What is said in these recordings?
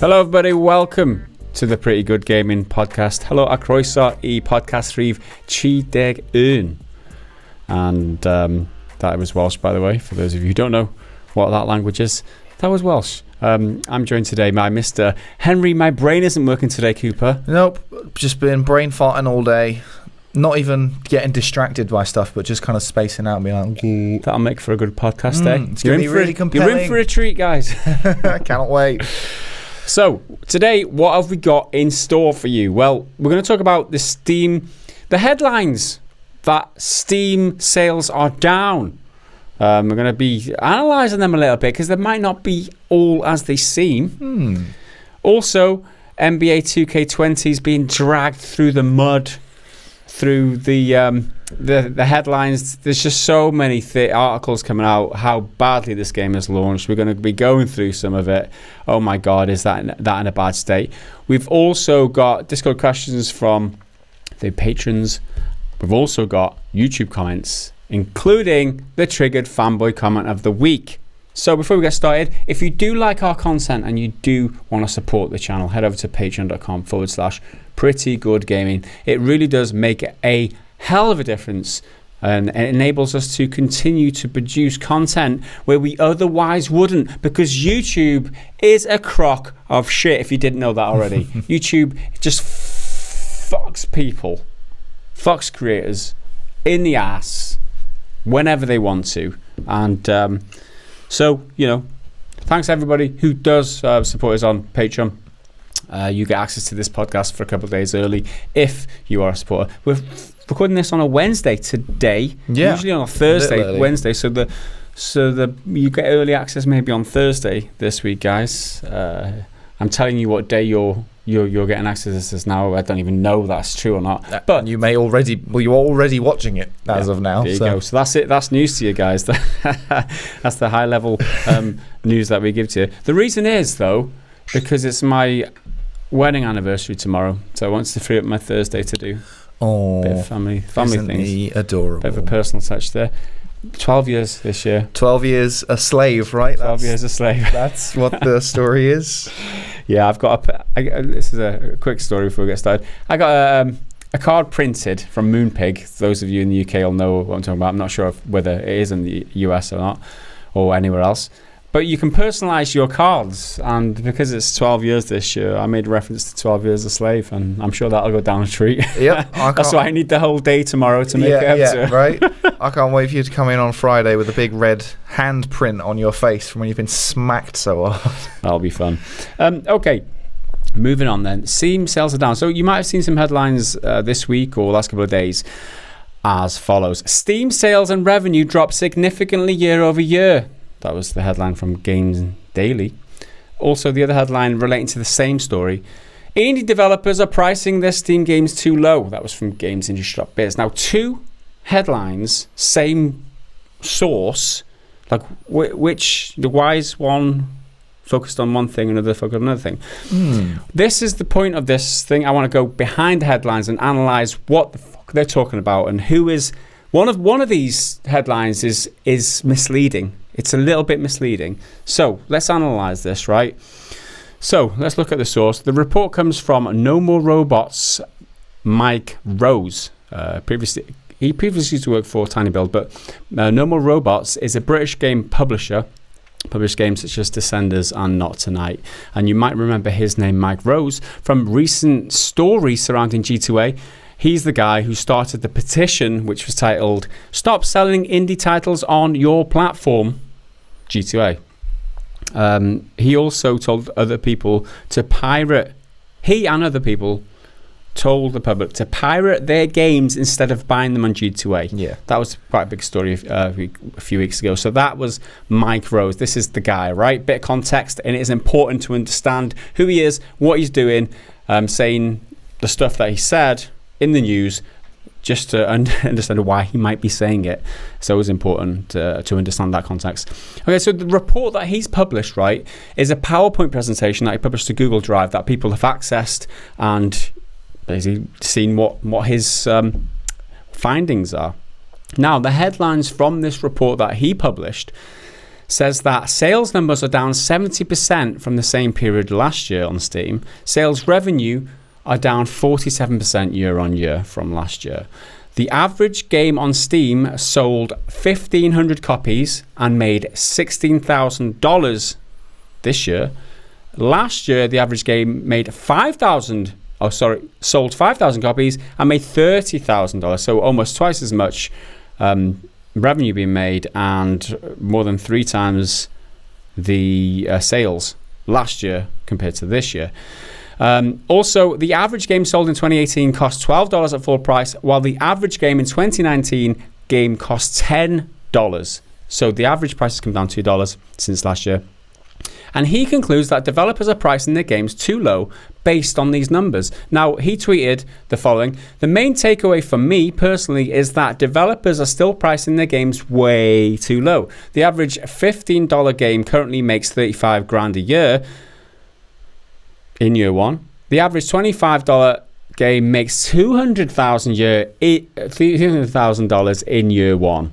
Hello everybody, welcome to the Pretty Good Gaming Podcast. Hello a croeso I podcast rhif 31. And that was Welsh, by the way, for those of you who don't know what that language is. That was Welsh. I'm joined today by Mr. Henry. My brain isn't working today, Cooper. Nope, just been brain farting all day. Not even getting distracted by stuff, but just kind of spacing out and being like, that'll make for a good podcast day. It's going to be really compelling. You're in for a treat, guys. I cannot wait. So, today, what have we got in store for you? Well, we're going to talk about the headlines that Steam sales are down. We're going to be analysing them a little bit because they might not be all as they seem. Also, NBA 2K20 is being dragged through the mud, through the headlines. There's just so many articles coming out how badly this game is launched. We're going to be going through some of it. Oh my God, is that in a bad state? We've also got Discord questions from the patrons. We've also got YouTube comments, including the triggered fanboy comment of the week. So before we get started, if you do like our content and you do want to support the channel, head over to patreon.com/prettygoodgaming. It really does make a hell of a difference, and it enables us to continue to produce content where we otherwise wouldn't, because YouTube is a crock of shit, if you didn't know that already. YouTube just fucks people, fucks creators in the ass whenever they want to. And so, thanks everybody who does support us on Patreon. You get access to this podcast for a couple of days early if you are a supporter. We're recording this on a Wednesday today. Yeah, usually on a Thursday, Wednesday. So you get early access maybe on Thursday this week, guys. I'm telling you what day you're getting access to this now. I don't even know that's true or not. But you may already. Well, you're already watching it as of now. There you go. So that's it. That's news to you guys. That's the high level news that we give to you. The reason is though because it's my wedding anniversary tomorrow, so I want to free up my Thursday to do a bit of family isn't things. He adorable? Bit of a personal touch there. 12 years this year. 12 years a slave, right? 12 years a slave. That's what the story is. Yeah, I've got this is a quick story before we get started. I got a card printed from Moonpig. Those of you in the UK will know what I'm talking about. I'm not sure whether it is in the US or not, or anywhere else. But you can personalise your cards, and because it's 12 years this year, I made reference to 12 years a slave, and I'm sure that'll go down a treat. Yep. That's why I need the whole day tomorrow to make it up to. Right. I can't wait for you to come in on Friday with a big red handprint on your face from when you've been smacked so hard. That'll be fun. Okay. Moving on then. Steam sales are down. So you might have seen some headlines this week or last couple of days as follows. Steam sales and revenue dropped significantly year over year. That was the headline from Games Daily. Also, the other headline relating to the same story. Indie developers are pricing their Steam games too low. That was from GamesIndustry.biz. Now, two headlines, same source. Like, why is one focused on one thing and another focused on another thing? This is the point of this thing. I want to go behind the headlines and analyse what the fuck they're talking about and who is... One of these headlines is misleading. It's a little bit misleading. So let's analyse this, right? So let's look at the source. The report comes from No More Robots' Mike Rose. He previously used to work for Tiny Build, but No More Robots is a British game publisher. Published games such as Descenders and Not Tonight. And you might remember his name, Mike Rose, from recent stories surrounding G2A. He's the guy who started the petition, which was titled, "Stop Selling Indie Titles on Your Platform," G2A. He also told other people to pirate. He and other people told the public to pirate their games instead of buying them on G2A. Yeah. That was quite a big story a few weeks ago. So that was Mike Rose. This is the guy, right? Bit of context, and it is important to understand who he is, what he's doing, saying the stuff that he said in the news, just to understand why he might be saying it. So it's important to understand that context. Okay, so the report that he's published, right, is a PowerPoint presentation that he published to Google Drive that people have accessed and basically seen what his findings are. Now, the headlines from this report that he published says that sales numbers are down 70% from the same period last year on Steam. Sales revenue are down 47% year on year from last year. The average game on Steam sold 1,500 copies and made $16,000 this year. Last year, the average game sold 5,000 copies and made $30,000. So almost twice as much revenue being made and more than 3 times the sales last year compared to this year. Also, the average game sold in 2018 cost $12 at full price, while the average game in 2019 game cost $10. So the average price has come down $2 since last year. And he concludes that developers are pricing their games too low based on these numbers. Now, he tweeted the following: "The main takeaway for me personally is that developers are still pricing their games way too low. The average $15 game currently makes $35,000 a year in year one. The average $25 game makes $200,000 in year one."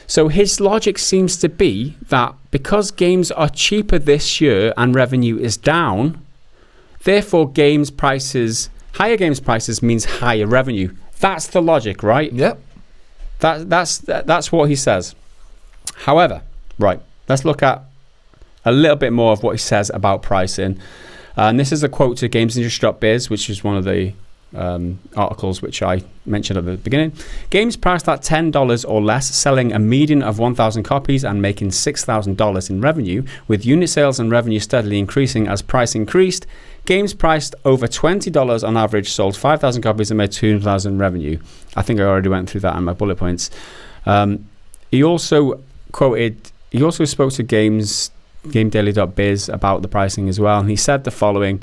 So his logic seems to be that because games are cheaper this year and revenue is down, therefore higher games prices means higher revenue. That's the logic, right? Yep. That's what he says. However, right, let's look at a little bit more of what he says about pricing. And this is a quote to GamesIndustry.biz, which is one of the articles which I mentioned at the beginning. "Games priced at $10 or less, selling a median of 1,000 copies and making $6,000 in revenue, with unit sales and revenue steadily increasing as price increased. Games priced over $20 on average sold 5,000 copies and made $200,000 in revenue." I think I already went through that in my bullet points. He also spoke to GameDaily.biz about the pricing as well, and he said the following: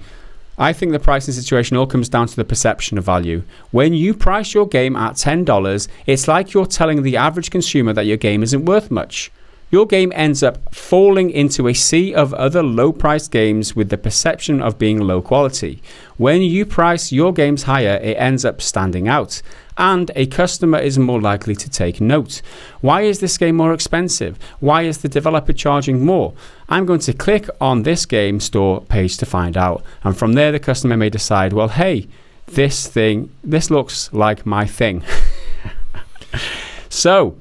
"I think the pricing situation all comes down to the perception of value. When you price your game at $10, it's like you're telling the average consumer that your game isn't worth much. Your game ends up falling into a sea of other low-priced games with the perception of being low quality. When you price your games higher, it ends up standing out, and a customer is more likely to take note. Why is this game more expensive? Why is the developer charging more? I'm going to click on this game store page to find out. And from there, the customer may decide, well, hey, this looks like my thing." So,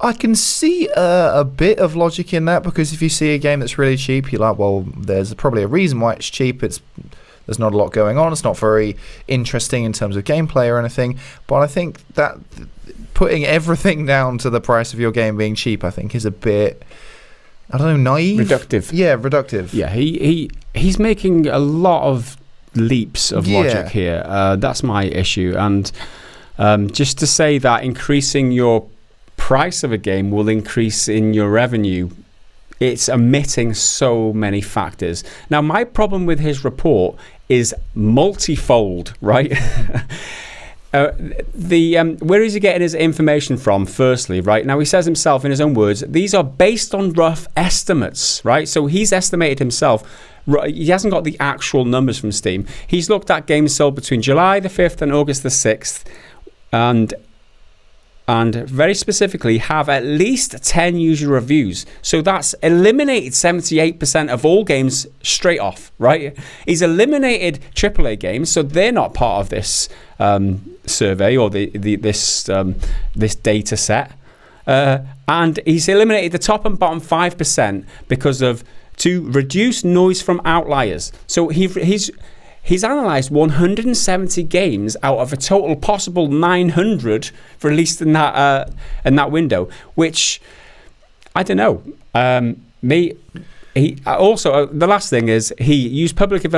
I can see a bit of logic in that, because if you see a game that's really cheap, you're like, well, there's probably a reason why it's cheap. There's not a lot going on. It's not very interesting in terms of gameplay or anything. But I think that putting everything down to the price of your game being cheap, I think, is a bit, I don't know, naive? Reductive. Yeah, reductive. Yeah, he's making a lot of leaps of logic here. That's my issue. And just to say that increasing your price of a game will increase in your revenue, it's omitting so many factors. Now, my problem with his report is multifold, right? Where is he getting his information from, firstly, right? Now, he says himself in his own words, these are based on rough estimates, right? So he's estimated himself. He hasn't got the actual numbers from Steam. He's looked at games sold between July the 5th and August the 6th, and very specifically have at least 10 user reviews. So that's eliminated 78% of all games straight off, right? He's eliminated AAA games, so they're not part of this survey or this data set. And he's eliminated the top and bottom 5% to reduce noise from outliers. So He's analysed 170 games out of a total possible 900 released in that window, which I don't know. He also, the last thing is, he used publicly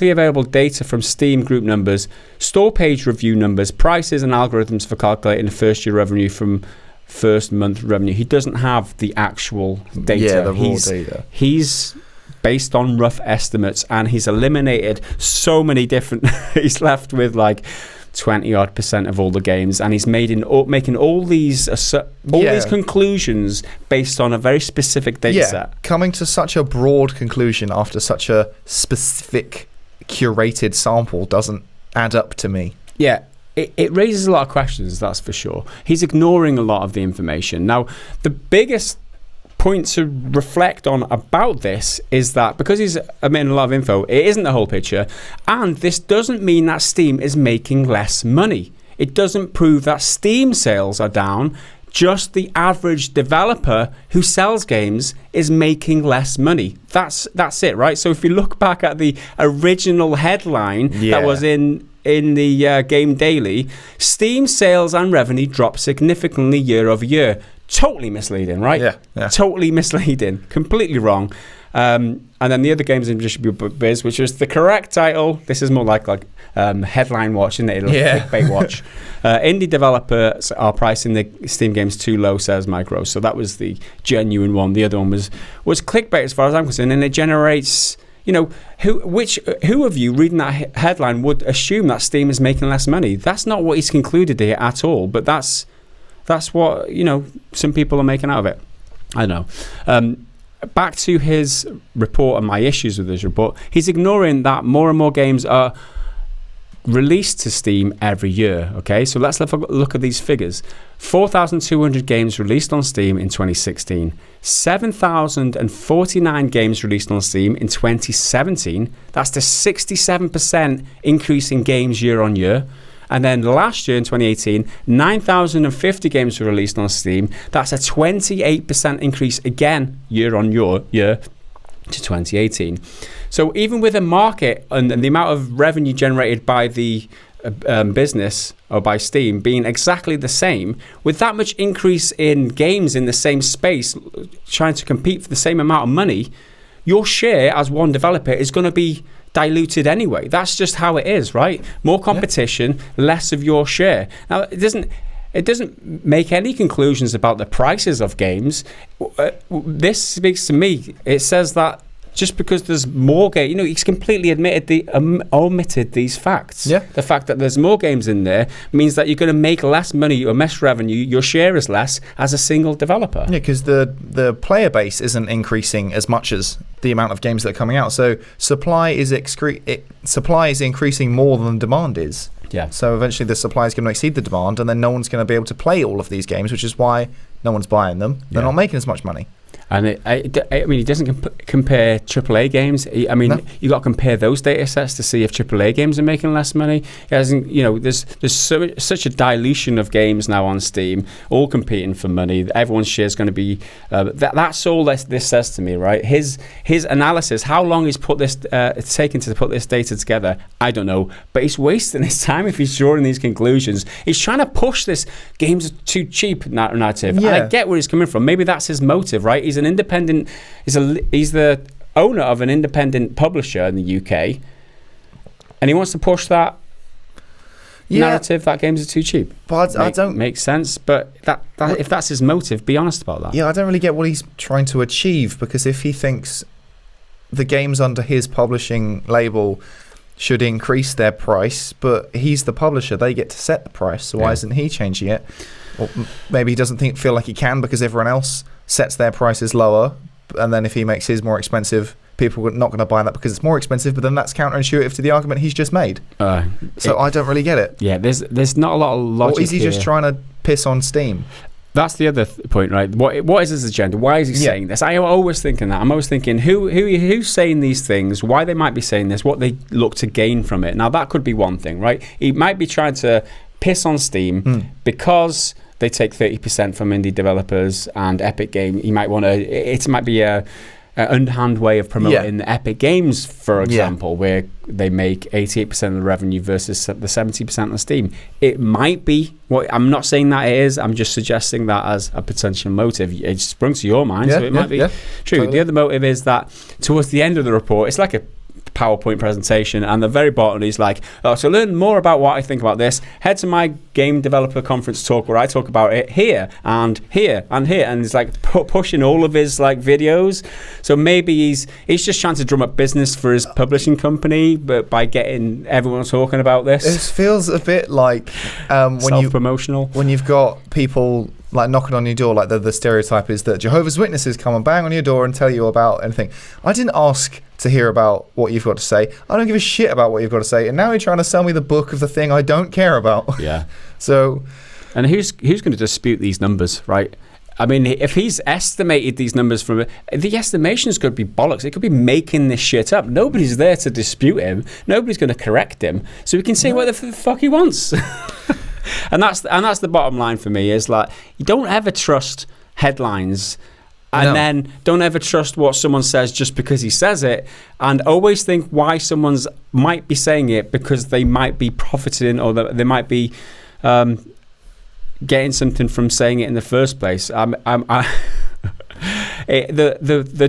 available data from Steam group numbers, store page review numbers, prices, and algorithms for calculating the first year revenue from first month revenue. He doesn't have the actual data. Yeah, the raw data. He's based on rough estimates, and he's eliminated so many different he's left with like 20% of all the games, and he's making all these conclusions based on a very specific data set. Coming to such a broad conclusion after such a specific curated sample doesn't add up to me. Yeah, it raises a lot of questions, that's for sure. He's ignoring a lot of the information. Now, the biggest point to reflect on about this is that because he's omitting a lot of info, it isn't the whole picture, and this doesn't mean that Steam is making less money. It doesn't prove that Steam sales are down. Just the average developer who sells games is making less money. That's it, right? So if you look back at the original headline that was in the Game Daily, Steam sales and revenue dropped significantly year over year. Totally misleading, right? Yeah. Totally misleading. Completely wrong. And then the other games in distributed biz, which was the correct title. This is more like headline watch, isn't it? Clickbait watch. Indie developers are pricing the Steam games too low, says Micro. So that was the genuine one. The other one was clickbait, as far as I'm concerned, and it generates. Who of you reading that headline would assume that Steam is making less money? That's not what he's concluded here at all. But that's what some people are making out of it. I don't know. Back to his report and my issues with his report. He's ignoring that more and more games are released to Steam every year. Okay, so let's have a look at these figures. 4,200 games released on Steam in 2016. 7,049 games released on Steam in 2017. That's the 67% increase in games year on year. And then last year in 2018, 9,050 games were released on Steam. That's a 28% increase again year on year to 2018. So even with a market and the amount of revenue generated by the business or by Steam being exactly the same, with that much increase in games in the same space, trying to compete for the same amount of money, your share as one developer is going to be diluted anyway. That's just how it is, right? More competition, less of your share. Now, it doesn't make any conclusions about the prices of games. This speaks to me. It says that just because there's more games, he's completely omitted these facts. Yeah. The fact that there's more games in there means that you're going to make less money or less revenue. Your share is less as a single developer. Yeah, because the player base isn't increasing as much as the amount of games that are coming out. So supply is increasing more than demand is. Yeah. So eventually the supply is going to exceed the demand, and then no one's going to be able to play all of these games, which is why no one's buying them. They're not making as much money. And he doesn't compare AAA games. You got to compare those data sets to see if AAA games are making less money. There's such a dilution of games now on Steam, all competing for money. Everyone's share is going to be. That's all this says to me, right? His analysis. How long he's it's taken to put this data together, I don't know. But he's wasting his time if he's drawing these conclusions. He's trying to push this games are too cheap narrative. Yeah. And I get where he's coming from. Maybe that's his motive, right? He's an independent. He's the owner of an independent publisher in the UK, and he wants to push that narrative that games are too cheap. But I don't make sense. But that if that's his motive, be honest about that. Yeah, I don't really get what he's trying to achieve, because if he thinks the games under his publishing label should increase their price, but he's the publisher, they get to set the price. So why isn't he changing it? Or maybe he doesn't feel like he can because everyone else sets their prices lower, and then if he makes his more expensive, people are not going to buy that because it's more expensive, but then that's counterintuitive to the argument he's just made. So I don't really get it. Yeah, there's not a lot of logic. Or is he just trying to piss on Steam? That's the other point, right? What is his agenda? Why is he saying this? I'm always thinking that. I'm always thinking who's saying these things, why they might be saying this, what they look to gain from it. Now, that could be one thing, right? He might be trying to piss on Steam because they take 30% from indie developers and Epic Game. He might want to. It might be a underhand way of promoting Epic Games, for example, where they make 88% of the revenue versus the 70% on Steam. It might be. I'm not saying that it is. I'm just suggesting that as a potential motive. It sprung to your mind, so it might be true. Totally. The other motive is that towards the end of the report, it's like a PowerPoint presentation, and the very bottom is like, so learn more about what I think about this, head to my game developer conference talk where I talk about it here and here and here, and it's like pushing all of his like videos. So maybe he's just trying to drum up business for his publishing company, but by getting everyone talking about this. It feels a bit like self-promotional when you've got people like knocking on your door, like the stereotype is that Jehovah's Witnesses come and bang on your door and tell you about anything. I didn't ask to hear about what you've got to say. I don't give a shit about what you've got to say, and now you're trying to sell me the book of the thing I don't care about. Yeah. So, and who's going to dispute these numbers, right? I mean, if he's estimated these numbers from the estimations could be bollocks. It could be making this shit up. Nobody's there to dispute him. Nobody's going to correct him. So he can say what the fuck he wants. and that's the bottom line for me. Is like, you don't ever trust headlines. And then don't ever trust what someone says just because he says it, and always think why someone's might be saying it, because they might be profiting, or they might be getting something from saying it in the first place. The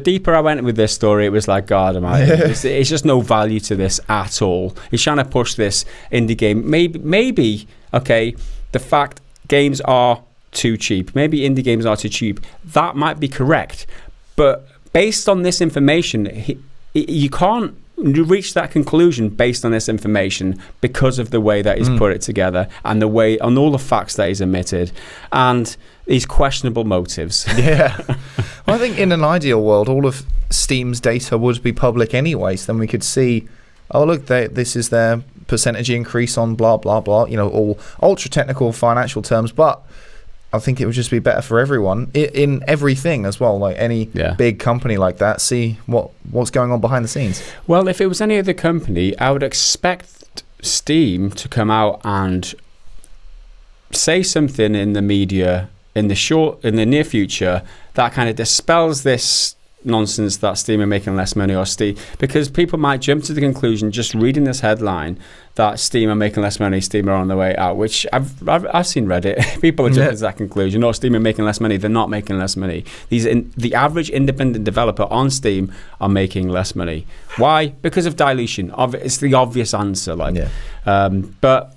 deeper I went with this story, it was like, God almighty, it's just no value to this at all. He's trying to push this indie game. Maybe okay, the fact games are too cheap. Maybe indie games are too cheap. That might be correct. But based on this information, you can't reach that conclusion based on this information because of the way that he's put it together, and the way, on all the facts that he's omitted, and these questionable motives. Yeah. Well, I think in an ideal world, all of Steam's data would be public anyway, so then we could see, oh, look, this is their percentage increase on blah, blah, blah, all ultra technical financial terms, but I think it would just be better for everyone in everything as well. Like any big company like that, see what's going on behind the scenes. Well, if it was any other company, I would expect Steam to come out and say something in the media in the near future that kind of dispels this nonsense that Steam are making less money, or Steam, because people might jump to the conclusion just reading this headline that Steam are making less money, Steam are on the way out, which I've seen Reddit. People are jumping to that conclusion. No, Steam are making less money. They're not making less money. The average independent developer on Steam are making less money. Why? Because of dilution. It's the obvious answer. But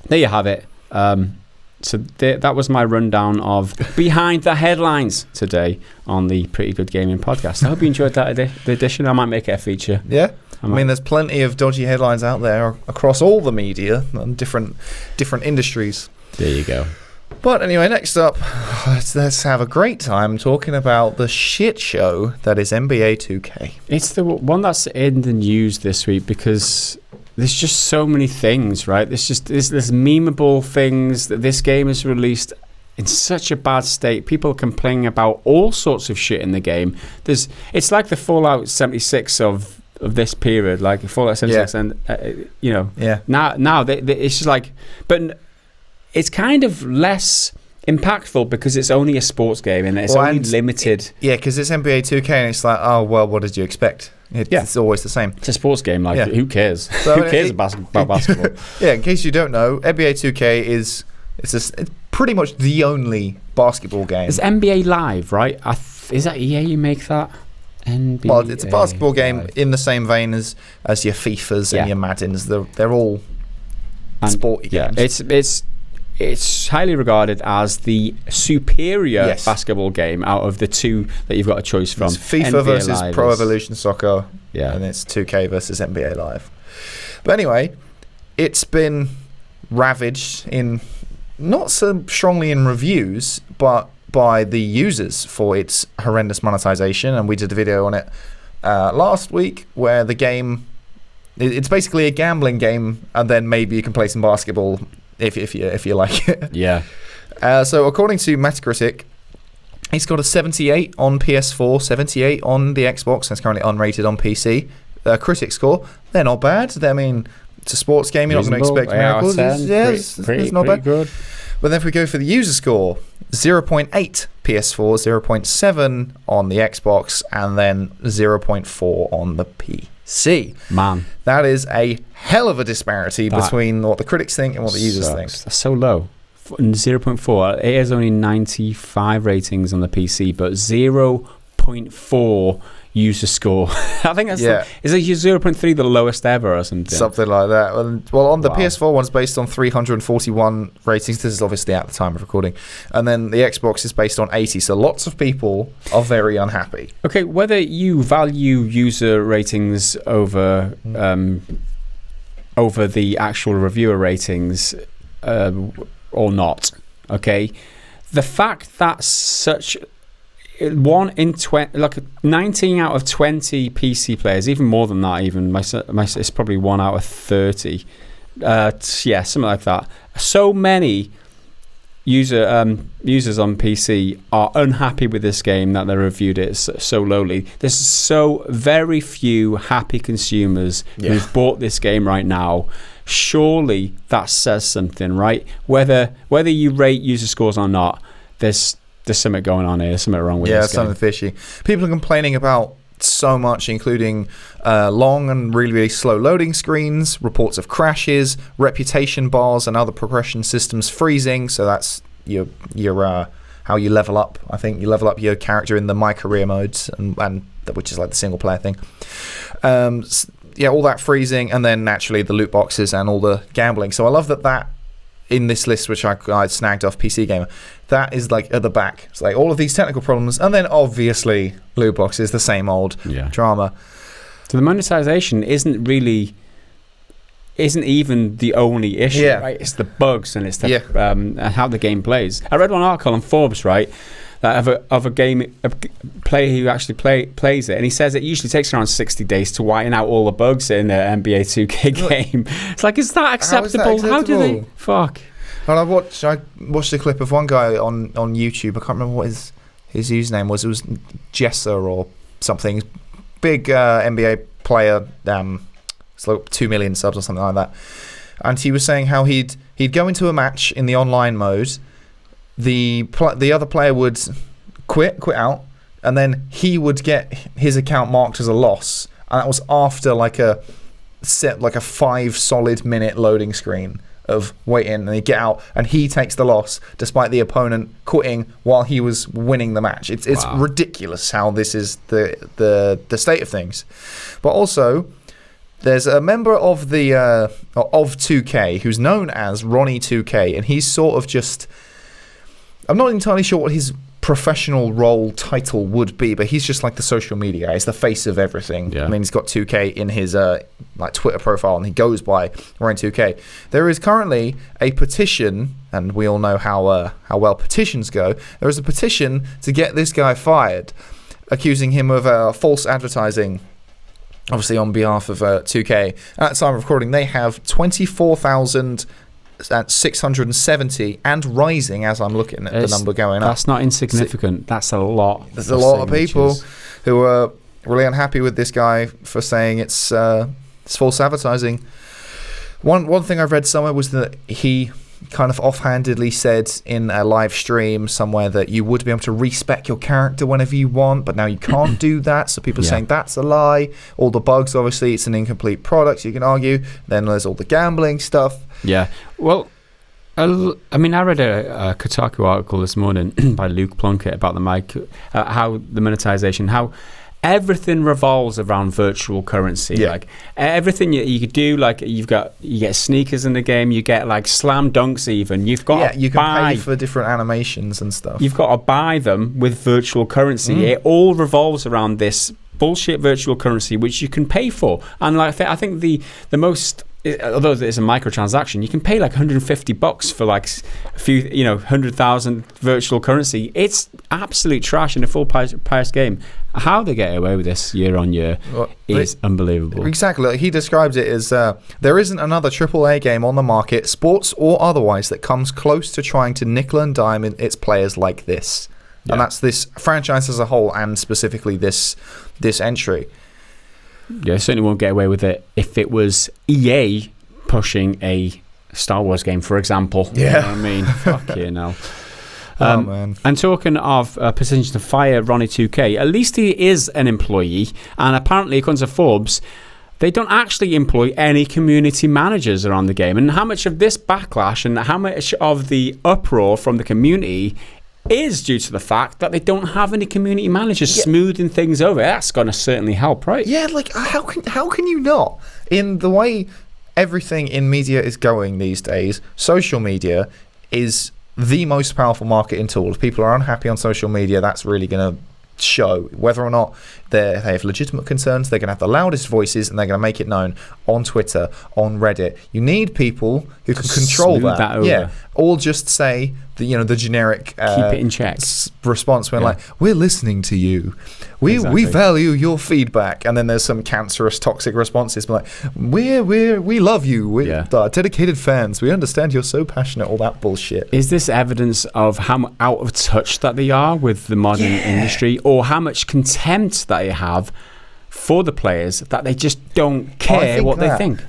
there you have it. So that was my rundown of behind the headlines today on the Pretty Good Gaming podcast. I hope you enjoyed that edition. I might make it a feature. Yeah. I mean, there's plenty of dodgy headlines out there across all the media and different industries. There you go. But anyway, next up, let's have a great time talking about the shit show that is NBA 2K. It's the one that's in the news this week because there's just so many things, right? There's memeable things that this game is released in such a bad state. People are complaining about all sorts of shit in the game. It's like the Fallout 76 of this period, like Fallout 76, and now it's just like, but it's kind of less impactful because it's only a sports game and it's only limited. Because it's NBA 2K and it's like, oh well, what did you expect? It's always the same. It's a sports game. Who cares? So who cares about basketball? Yeah, in case you don't know, NBA 2K is pretty much the only basketball game. It's NBA Live, right? Is that EA you make that? NBA well, it's a basketball game in the same vein as your FIFAs and your Maddens. They're all sporty games. It's highly regarded as the superior basketball game out of the two that you've got a choice from. It's FIFA NBA versus Live Pro Evolution Soccer, and it's 2K versus NBA Live. But anyway, it's been ravaged in, not so strongly in reviews, but by the users for its horrendous monetization. And we did a video on it last week where the game, it's basically a gambling game, and then maybe you can play some basketball if you like it. Yeah. So according to Metacritic, it's got a 78 on PS4, 78 on the Xbox, and it's currently unrated on PC. Critic score, they're not bad. I mean, it's a sports game. You're not going to expect miracles. It's not bad. Good. But then if we go for the user score, 0.8 PS4, 0.7 on the Xbox, and then 0.4 on the PC. Man, that is a hell of a disparity between what the critics think and what the users think. That's so low. 0.4. It has only 95 ratings on the PC, but 0.4 user score. I think that's is it 0.3 the lowest ever or something? Something like that. Well, on the PS4 one's based on 341 ratings. This is obviously at the time of recording. And then the Xbox is based on 80. So lots of people are very unhappy. Okay, whether you value user ratings over the actual reviewer ratings or not, okay, the fact that such 1 in 20, like 19 out of 20 PC players, even more than that, even it's probably 1 out of 30. Yeah, something like that. So many users on PC are unhappy with this game that they reviewed it so lowly. There's so very few happy consumers who've bought this game right now. Surely that says something, right? Whether you rate user scores or not, there's something going on here. There's something wrong with this game. Yeah, something fishy. People are complaining about so much, including long and really, really slow loading screens, reports of crashes, reputation bars, and other progression systems freezing. So that's your how you level up. I think you level up your character in the My Career modes, and which is like the single player thing. All that freezing, and then naturally the loot boxes and all the gambling. So I love that in this list, which I snagged off PC Gamer, that is like at the back. It's like all of these technical problems, and then obviously loot boxes, the same old drama. So the monetization isn't even the only issue, right? It's the bugs and it's the how the game plays. I read one article on Forbes, right, that of a player who actually plays it, and he says it usually takes around 60 days to whiten out all the bugs in an NBA 2K game. It's like, is that acceptable? How do they? Fuck. And I watched a clip of one guy on YouTube. I can't remember what his username was. It was Jesser or something. Big NBA player. It's like 2 million subs or something like that. And he was saying how he'd go into a match in the online mode. The other player would quit out, and then he would get his account marked as a loss, and that was after like a 5 solid minute loading screen of waiting, and he get out and he takes the loss despite the opponent quitting while he was winning the match. It's ridiculous how this is the state of things. But also, there's a member of the of 2K who's known as Ronnie 2K, and he's sort of just, I'm not entirely sure what his professional role title would be, but he's just like the social media guy. He's the face of everything. I mean, he's got 2K in his like Twitter profile, and he goes by Ronnie 2K. There is currently a petition, and we all know how well petitions go. There is a petition to get this guy fired, accusing him of false advertising, obviously on behalf of 2K. At the time of recording, they have 24,670 and rising as I'm looking at the number going up. That's not insignificant. That's a lot. There's a lot of people who are really unhappy with this guy for saying it's false advertising. One thing I've read somewhere was that he kind of offhandedly said in a live stream somewhere that you would be able to respec your character whenever you want, but now you can't do that. So people are saying that's a lie. All the bugs, obviously, it's an incomplete product, you can argue. Then there's all the gambling stuff. Yeah. Well, I mean, I read a Kotaku article this morning by Luke Plunkett about how the monetization, how everything revolves around virtual currency. Like everything you could do, like you get sneakers in the game, you get like slam dunks even. You've got you can pay for different animations and stuff. You've got to buy them with virtual currency. It all revolves around this bullshit virtual currency which you can pay for. And like I think the most, although it's a microtransaction, you can pay like $150 for like a few, 100,000 virtual currency. It's absolute trash in a full price game. How they get away with this year on year is unbelievable. Exactly. He describes it as there isn't another AAA game on the market, sports or otherwise, that comes close to trying to nickel and dime its players like this. And that's this franchise as a whole, and specifically this entry. Yeah, certainly won't get away with it if it was EA pushing a Star Wars game, for example. Yeah. You know what I mean? Fuck you now. Man. And talking of petition to fire Ronnie 2K, at least he is an employee, and apparently, according to Forbes, they don't actually employ any community managers around the game. And how much of this backlash and how much of the uproar from the community is due to the fact that they don't have any community managers smoothing things over? That's going to certainly help, right? Yeah, like how can you not? In the way everything in media is going these days, social media is the most powerful marketing tool. If people are unhappy on social media, that's really going to show. Whether or not they have legitimate concerns, they're going to have the loudest voices, and they're going to make it known on Twitter, on Reddit. You need people who can control that. all just say the generic keep it in check response when like, we're listening to you, we value your feedback, and then there's some cancerous toxic responses like, we love you, we're dedicated fans, we understand you're so passionate, all that bullshit. Is this evidence of how out of touch that they are with the modern industry, or how much contempt that they have for the players, that they just don't care what they think?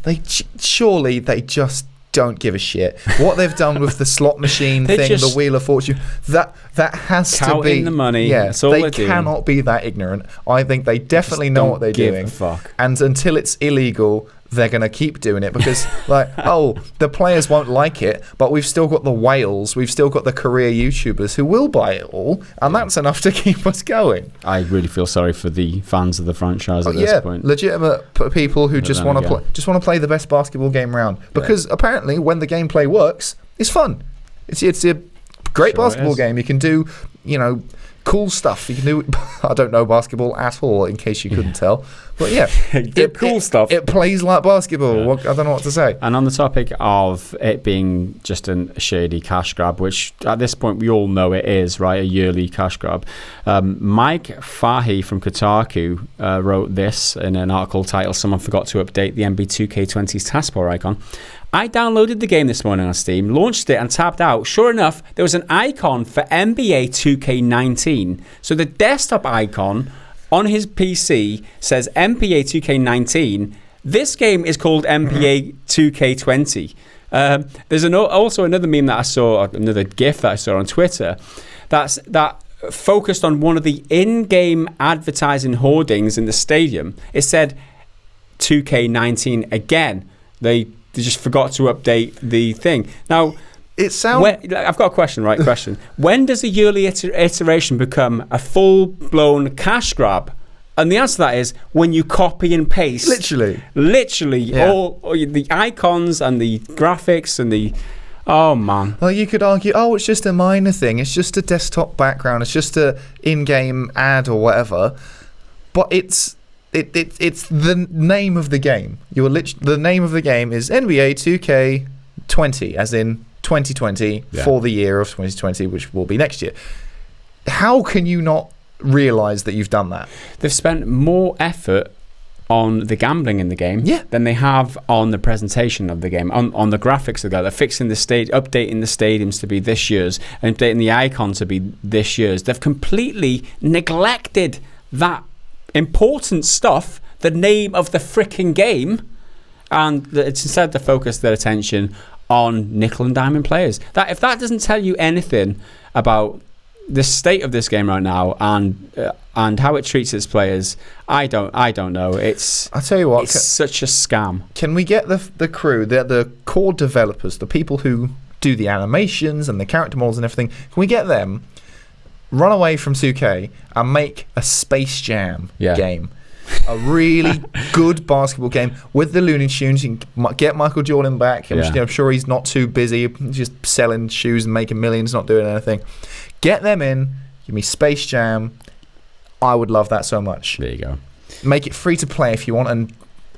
Surely they just don't give a shit. What they've done with the slot machine thing, the Wheel of Fortune, that has to be the money. Yeah, that's all they cannot be that ignorant. I think they definitely know what they're doing. Fuck. And until it's illegal, they're going to keep doing it because, the players won't like it, but we've still got the whales, we've still got the career YouTubers who will buy it all, and that's enough to keep us going. I really feel sorry for the fans of the franchise at this point. Legitimate people who just want to play the best basketball game around, because apparently when the gameplay works, it's fun. It's a great basketball game. You can do, cool stuff. You can do. I don't know basketball at all, in case you couldn't tell. But stuff. It plays like basketball. I don't know what to say. And on the topic of it being just a shady cash grab, which at this point we all know it is, right? A yearly cash grab. Mike Fahy from Kotaku wrote this in an article titled "Someone Forgot to Update the NBA 2K20's taskbar icon." I downloaded the game this morning on Steam, launched it and tapped out. Sure enough, there was an icon for NBA 2K19. So the desktop icon on his PC says NBA 2K19. This game is called NBA 2K20. There's also another meme that I saw, another GIF that I saw on Twitter, that focused on one of the in-game advertising hoardings in the stadium. It said 2K19 again. They just forgot to update the thing. Now, I've got a question, right? When does a yearly iteration become a full-blown cash grab? And the answer to that is when you copy and paste. Literally, all the icons and the graphics and the... Oh, man. Well, you could argue, it's just a minor thing. It's just a desktop background. It's just a in-game ad or whatever. But it's the name of the game. The name of the game is NBA 2K20, as in 2020 for the year of 2020, which will be next year. How can you not realise that you've done that? They've spent more effort on the gambling in the game than they have on the presentation of the game, on the graphics of the game. They're fixing the updating the stadiums to be this year's, and updating the icon to be this year's. They've completely neglected that important stuff, the name of the freaking game, and it's instead to focus their attention on nickel and diamond players. That if that doesn't tell you anything about the state of this game right now and how it treats its players, I don't know. I tell you what, it's such a scam. Can we get the crew, the core developers, the people who do the animations and the character models and everything? Can we get them run away from 2K and make a Space Jam game? A really good basketball game with the Looney Tunes. You can get Michael Jordan back. I'm sure he's not too busy just selling shoes and making millions, not doing anything. Get them in. Give me Space Jam. I would love that so much. There you go. Make it free to play if you want. And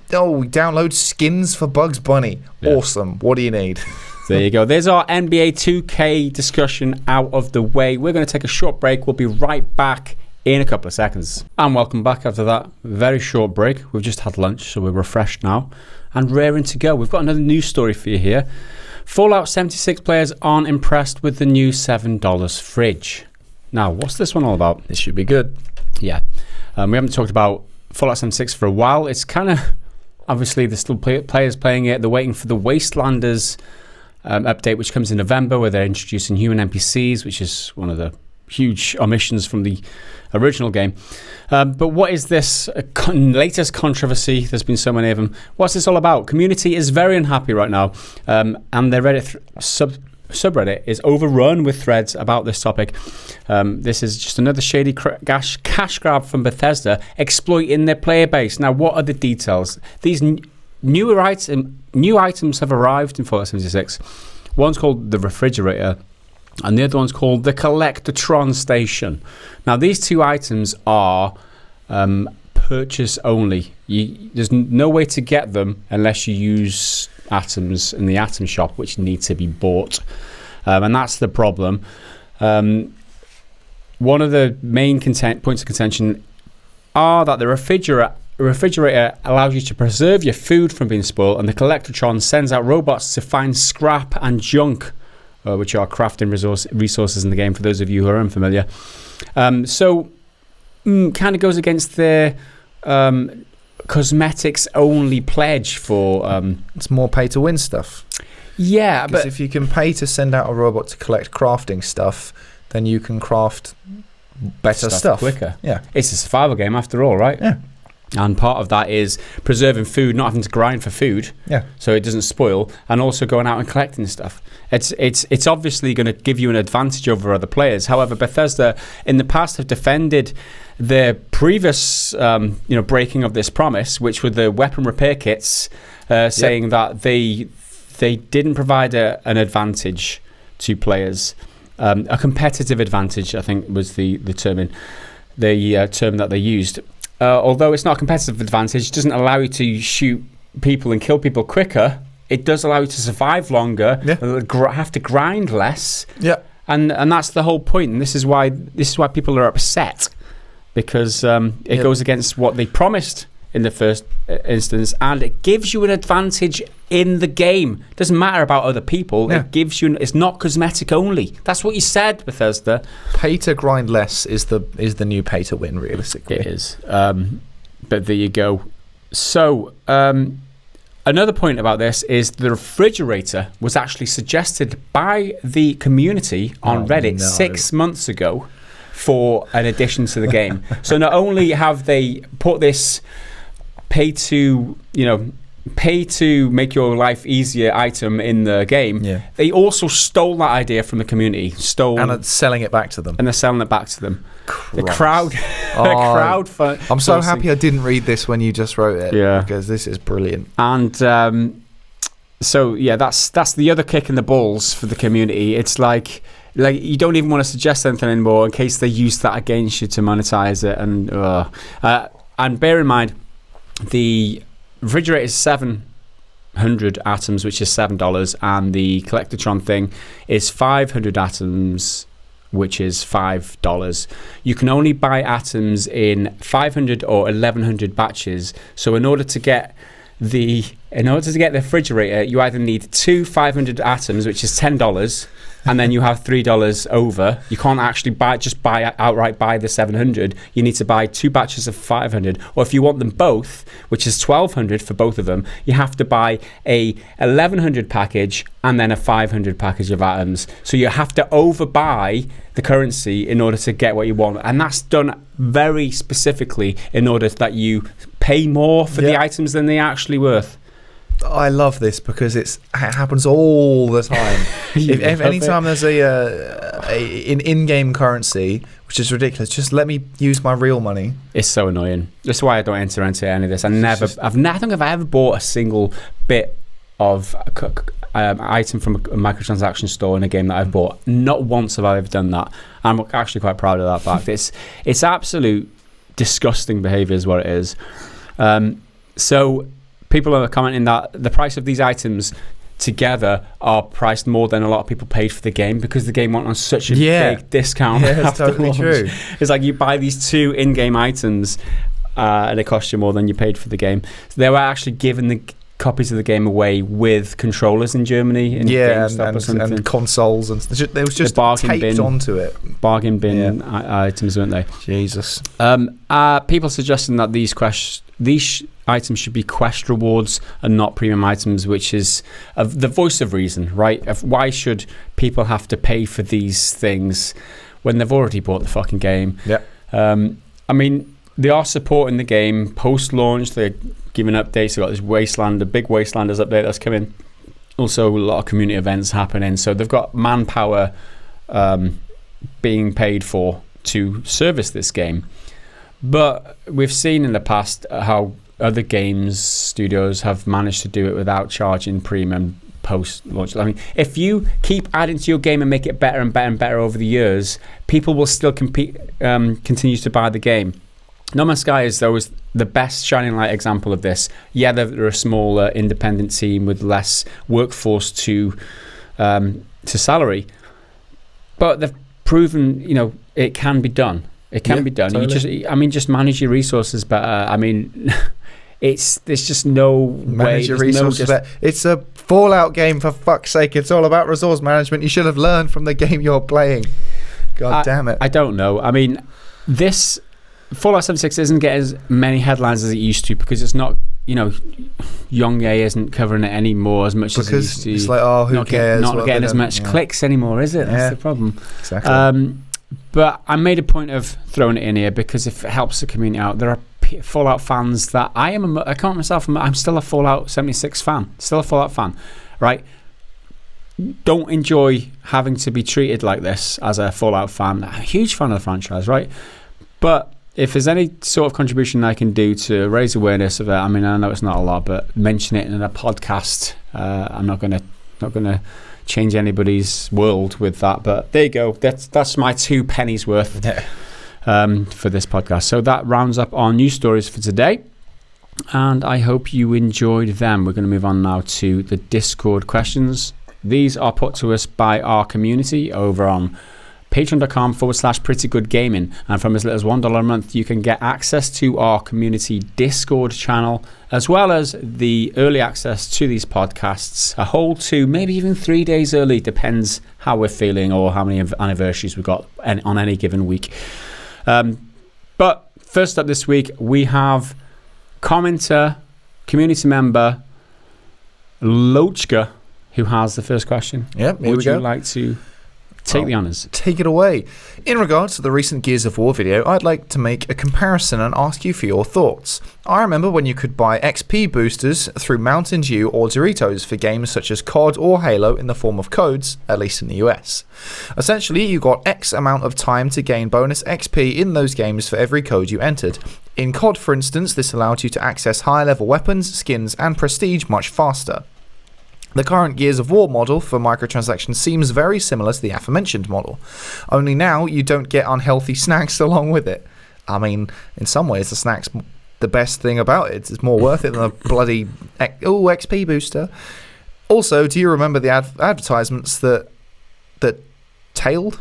download skins for Bugs Bunny. Awesome. What do you need? There you go. There's our NBA 2K discussion out of the way. We're going to take a short break. We'll be right back in a couple of seconds. And welcome back after that very short break. We've just had lunch, so we're refreshed now and raring to go. We've got another news story for you here. Fallout 76 players aren't impressed with the new $7 fridge. Now, what's this one all about? This should be good. Yeah. We haven't talked about Fallout 76 for a while. It's kind of... Obviously, there's still players playing it. They're waiting for the Wastelanders update, which comes in November, where they're introducing human NPCs, which is one of the huge omissions from the original game. But what is this latest controversy? There's been so many of them. What's this all about? Community is very unhappy right now, and their Reddit subreddit is overrun with threads about this topic. This is just another shady cash grab from Bethesda exploiting their player base. Now, what are the details? These new items have arrived in Fallout 76. One's called the refrigerator, and the other one's called the Collectatron Station. Now, these two items are purchase only. There's no way to get them unless you use items in the item shop, which need to be bought. and that's the problem. One of the main points of contention are that the refrigerator allows you to preserve your food from being spoiled, and the Collectotron sends out robots to find scrap and junk, which are crafting resources in the game, for those of you who are unfamiliar. So, kind of goes against their cosmetics-only pledge for... it's more pay-to-win stuff. Yeah, because but... if you can pay to send out a robot to collect crafting stuff, then you can craft better stuff quicker. Yeah. It's a survival game after all, right? Yeah. And part of that is preserving food, not having to grind for food, so it doesn't spoil, and also going out and collecting stuff. It's obviously going to give you an advantage over other players. However, Bethesda in the past have defended their previous breaking of this promise, which were the weapon repair kits, saying that they didn't provide an advantage to players. A competitive advantage, I think, was the term that they used. Although it's not a competitive advantage, it doesn't allow you to shoot people and kill people quicker. It does allow you to survive longer, have to grind less, and that's the whole point. And this is why people are upset, because it goes against what they promised in the first instance, and it gives you an advantage in the game. It doesn't matter about other people. It gives you. It's not cosmetic only. That's what you said, Bethesda. Pay to grind less is the new pay to win, realistically. It is. But there you go. So another point about this is the refrigerator was actually suggested by the community on Reddit 6 months ago for an addition to the game. So not only have they put this pay to make your life easier item in the game, they also stole that idea from the community. And are selling it back to them. And they're selling it back to them. Christ. The crowd I'm so happy I didn't read this when you just wrote it, because this is brilliant. And so that's the other kick in the balls for the community. It's like you don't even want to suggest anything anymore in case they use that against you to monetize it. And bear in mind, the refrigerator is 700 atoms, which is $7, and the Collectotron thing is 500 atoms, which is $5. You can only buy atoms in 500 or 1100 batches. So in order to get the refrigerator, you either need 2 500 atoms, which is $10, and then you have $3 over. You can't actually outright buy the 700. You need to buy 2 batches of 500, or if you want them both, which is 1200 for both of them, you have to buy a 1100 package and then a 500 package of atoms. So you have to overbuy the currency in order to get what you want, and that's done very specifically in order that you pay more for the items than they're actually worth. I love this because it happens all the time. if anytime there's an in-game currency, which is ridiculous, just let me use my real money. It's so annoying. That's why I don't enter into any of this. I don't think I've ever bought a single bit of item from a microtransaction store in a game that I've bought. Not once have I ever done that. I'm actually quite proud of that fact. It's absolute disgusting behaviour is what it is. So people are commenting that the price of these items together are priced more than a lot of people paid for the game, because the game went on such a big discount. Yeah, it's totally true. It's like you buy these 2 in-game items and it costs you more than you paid for the game. So they were actually giving the copies of the game away with controllers in Germany, and consoles, and there was just taped onto it. Bargain bin items, weren't they? Jesus. People suggesting that these items should be quest rewards and not premium items, which is the voice of reason, right? Why should people have to pay for these things when they've already bought the fucking game? Yeah. I mean, they are supporting the game post-launch. They're giving updates. They've got this Wasteland, a big Wastelanders update that's coming. Also, a lot of community events happening. So they've got manpower being paid for to service this game. But we've seen in the past how other games studios have managed to do it without charging premium post-launch. I mean, if you keep adding to your game and make it better and better and better over the years, people will still continue to buy the game. No Man's Sky is always the best shining light example of this. Yeah, they're a smaller independent team with less workforce to to salary, but they've proven, it can be done. It can be done. Totally. Just manage your resources better. There's just no manage way. Your resources better. It's a Fallout game, for fuck's sake. It's all about resource management. You should have learned from the game you're playing. God damn it. I don't know. This Fallout 76 isn't getting as many headlines as it used to because it's not, Young A isn't covering it anymore as much as it used to. It's like, who cares? Not getting as much clicks anymore, is it? That's the problem. Exactly. But I made a point of throwing it in here because if it helps the community out, there are Fallout fans that I count myself. I'm still a Fallout 76 fan. Still a Fallout fan, right? Don't enjoy having to be treated like this as a Fallout fan. I'm a huge fan of the franchise, right? But if there's any sort of contribution I can do to raise awareness of it, I know it's not a lot, but mention it in a podcast. I'm not gonna change anybody's world with that, but there you go. That's my 2 pennies worth for this podcast. So that rounds up our news stories for today, and I hope you enjoyed them. We're going to move on now to the Discord questions. These are put to us by our community over on patreon.com/prettygoodgaming, and from as little as $1 a month you can get access to our community Discord channel, as well as the early access to these podcasts a whole 2, maybe even 3 days early, depends how we're feeling or how many anniversaries we've got on any given week. But first up this week we have commenter, community member Loachgar, who has the first question. Yep, here we go. Would you like to take the honours? Take it away. In regards to the recent Gears of War video, I'd like to make a comparison and ask you for your thoughts. I remember when you could buy XP boosters through Mountain Dew or Doritos for games such as COD or Halo in the form of codes, at least in the US. Essentially, you got X amount of time to gain bonus XP in those games for every code you entered. In COD, for instance, this allowed you to access higher level weapons, skins, and prestige much faster. The current Gears of War model for microtransactions seems very similar to the aforementioned model, only now you don't get unhealthy snacks along with it. In some ways the snack's the best thing about it. It's more worth it than a bloody XP booster. Also, do you remember the advertisements that tailed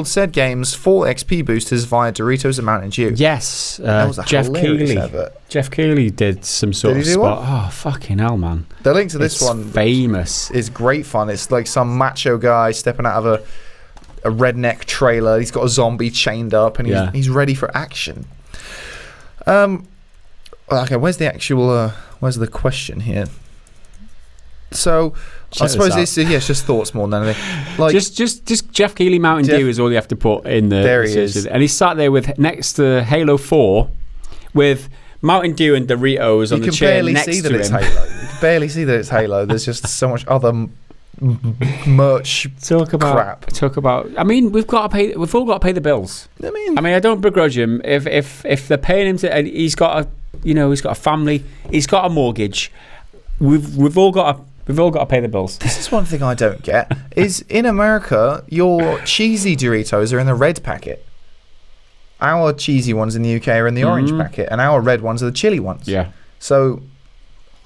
said games for XP boosters via Doritos and Mountain Dew? Yes, that was a Jeff Keighley. Advert. Jeff Keighley did some sort of spot. Oh, fucking hell, man. The link to this one famous. Is great fun. It's like some macho guy stepping out of a redneck trailer. He's got a zombie chained up and he's ready for action. Okay, where's the question here? So I suppose it's just thoughts more than anything. Like just Jeff Keighley Mountain Dew is all you have to put in the. There he is, and he's sat there with next to Halo 4 with Mountain Dew and Doritos on the chair next to him. You can barely see that it's Halo. There's just so much other merch crap. Talk about. We've all got to pay the bills. I don't begrudge him if they're paying him to. And he's got a family. He's got a mortgage. We've all got to pay the bills. This is one thing I don't get. Is in America, your cheesy Doritos are in the red packet. Our cheesy ones in the UK are in the orange packet, and our red ones are the chili ones. Yeah. So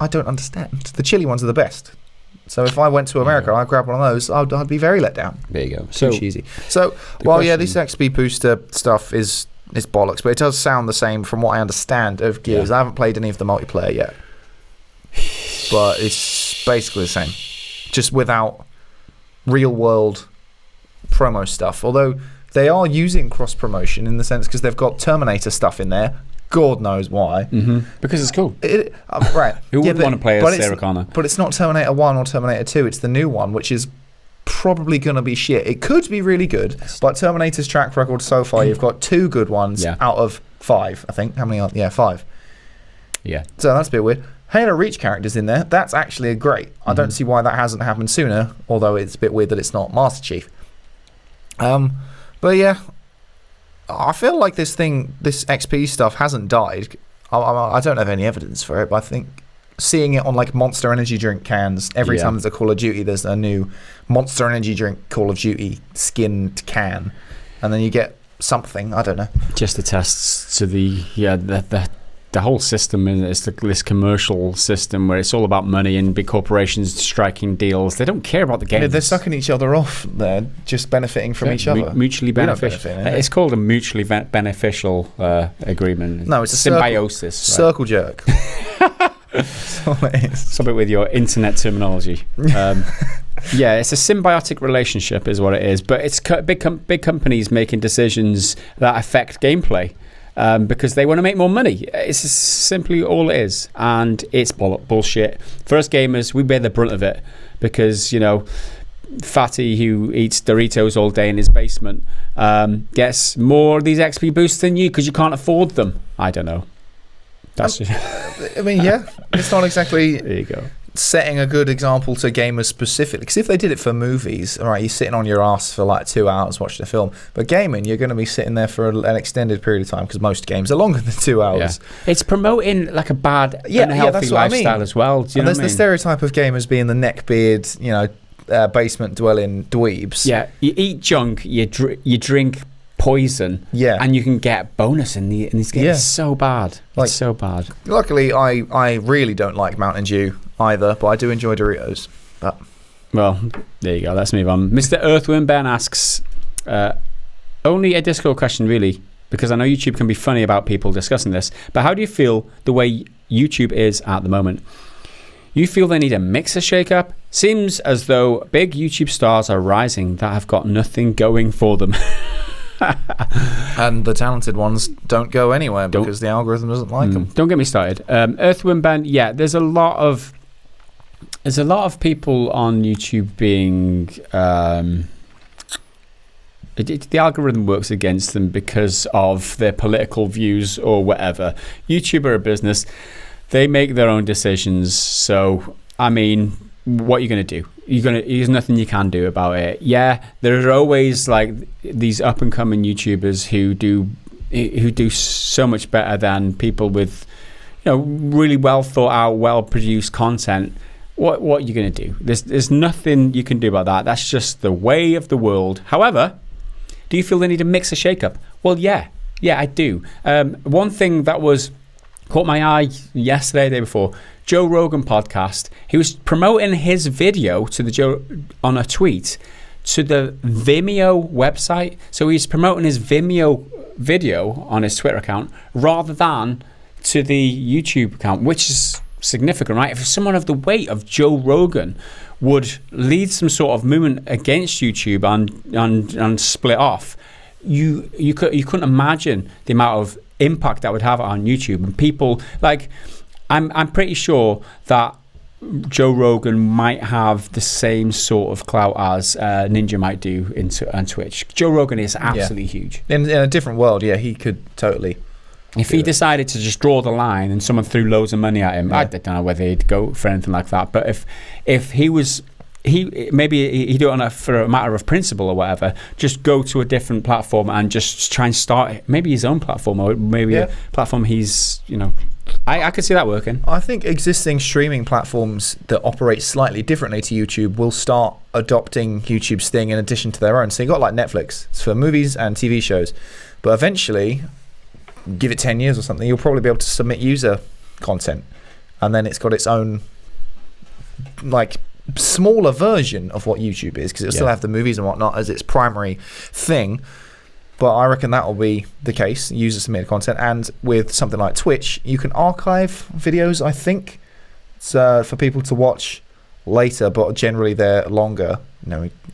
I don't understand. The chili ones are the best. So if I went to America, I'd grab one of those. I'd be very let down. There you go. Too cheesy. So this XP booster stuff is bollocks, but it does sound the same from what I understand of Gears. I haven't played any of the multiplayer yet, but it's basically the same, just without real world promo stuff. Although they are using cross promotion in the sense because they've got Terminator stuff in there. God knows why. Because it's cool. Right. Who wouldn't want to play as Sarah Connor? But it's not Terminator 1 or Terminator 2. It's the new one, which is probably going to be shit. It could be really good, but Terminator's track record so far, you've got 2 good ones out of 5, I think. How many are? Yeah, 5. Yeah. So that's a bit weird. Halo Reach characters in there. That's actually great. I don't see why that hasn't happened sooner, although it's a bit weird that it's not Master Chief. But yeah, I feel like this XP stuff hasn't died. I don't have any evidence for it, but I think seeing it on like Monster Energy drink cans every time there's a Call of Duty, there's a new Monster Energy drink Call of Duty skinned can, and then you get something. I don't know. Just attests to the the whole system is this commercial system where it's all about money and big corporations striking deals. They don't care about the games. Yeah, they're sucking each other off. They're just benefiting from each other. Mutually beneficial. It's called a mutually beneficial agreement. No, it's a symbiosis. Circle jerk. That's all it is. Stop it with your internet terminology. Yeah, it's a symbiotic relationship is what it is. But it's big companies making decisions that affect gameplay. Because they want to make more money. It's simply all it is. And it's bullshit. For us gamers, we bear the brunt of it. Because, Fatty, who eats Doritos all day in his basement, gets more of these XP boosts than you because you can't afford them. I don't know. That's just I mean, yeah. It's not exactly... There you go. Setting a good example to gamers specifically, because if they did it for movies, all right, you're sitting on your ass for like 2 hours watching a film, but gaming, you're going to be sitting there for an extended period of time because most games are longer than 2 hours. It's promoting like a bad, unhealthy lifestyle as well. Do you know there's the stereotype of gamers being the neckbeard, basement dwelling dweebs. Yeah, you eat junk, you drink poison, and you can get bonus in these games. It's so bad. It's so bad. Luckily, I really don't like Mountain Dew either, but I do enjoy Doritos. Well, there you go. Let's move on. Mr. Earthworm Ben asks, only a Discord question really, because I know YouTube can be funny about people discussing this, but how do you feel the way YouTube is at the moment? You feel they need a mixer shake-up? Seems as though big YouTube stars are rising that have got nothing going for them. And the talented ones don't go anywhere because the algorithm doesn't like them. Don't get me started. Earthworm Ben, there's a lot of people on YouTube being the algorithm works against them because of their political views or whatever. YouTube are a business. They make their own decisions. So, I mean, what are you going to do? There's nothing you can do about it. Yeah, there are always like these up and coming YouTubers who do so much better than people with, really well thought out, well produced content. What are you going to do? There's nothing you can do about that. That's just the way of the world. However, do you feel they need a mix of shake-up? Well, yeah, I do. One thing that caught my eye yesterday, the day before, Joe Rogan podcast. He was promoting his video on a tweet to the Vimeo website. So he's promoting his Vimeo video on his Twitter account rather than to the YouTube account, which is significant, right? If someone of the weight of Joe Rogan would lead some sort of movement against YouTube and split off, you couldn't imagine the amount of impact that would have on YouTube. And people I'm pretty sure that Joe Rogan might have the same sort of clout as Ninja might do on Twitch. Joe Rogan is absolutely huge. In a different world, he could totally. If he decided to just draw the line and someone threw loads of money at him, I don't know whether he'd go for anything like that. But if he was... maybe he'd do it for a matter of principle or whatever, just go to a different platform and just try and start maybe his own platform, or maybe a platform he's, I could see that working. I think existing streaming platforms that operate slightly differently to YouTube will start adopting YouTube's thing in addition to their own. So you got like Netflix, it's for movies and TV shows, but eventually, give it 10 years or something, you'll probably be able to submit user content, and then it's got its own smaller version of what YouTube is, because it'll still have the movies and whatnot as its primary thing. But I reckon that will be the case, user submitted content. And with something like Twitch, you can archive videos, I think, for people to watch later, but generally they're longer.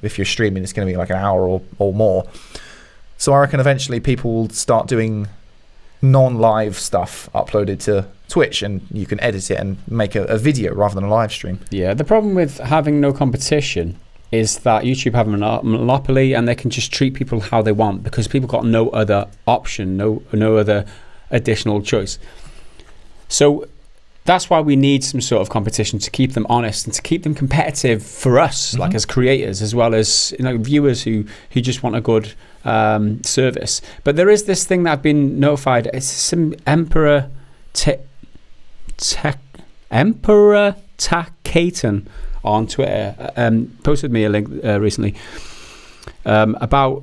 If you're streaming, it's going to be like an hour or more. So I reckon eventually people will start doing non-live stuff uploaded to Twitch, and you can edit it and make a video rather than a live stream. Yeah, the problem with having no competition is that YouTube have a monopoly, and they can just treat people how they want because people got no other option, no other additional choice. So that's why we need some sort of competition to keep them honest and to keep them competitive for us, like as creators, as well as viewers who just want a good service. But there is this thing that I've been notified. It's some Emperor Takaton on Twitter posted me a link recently about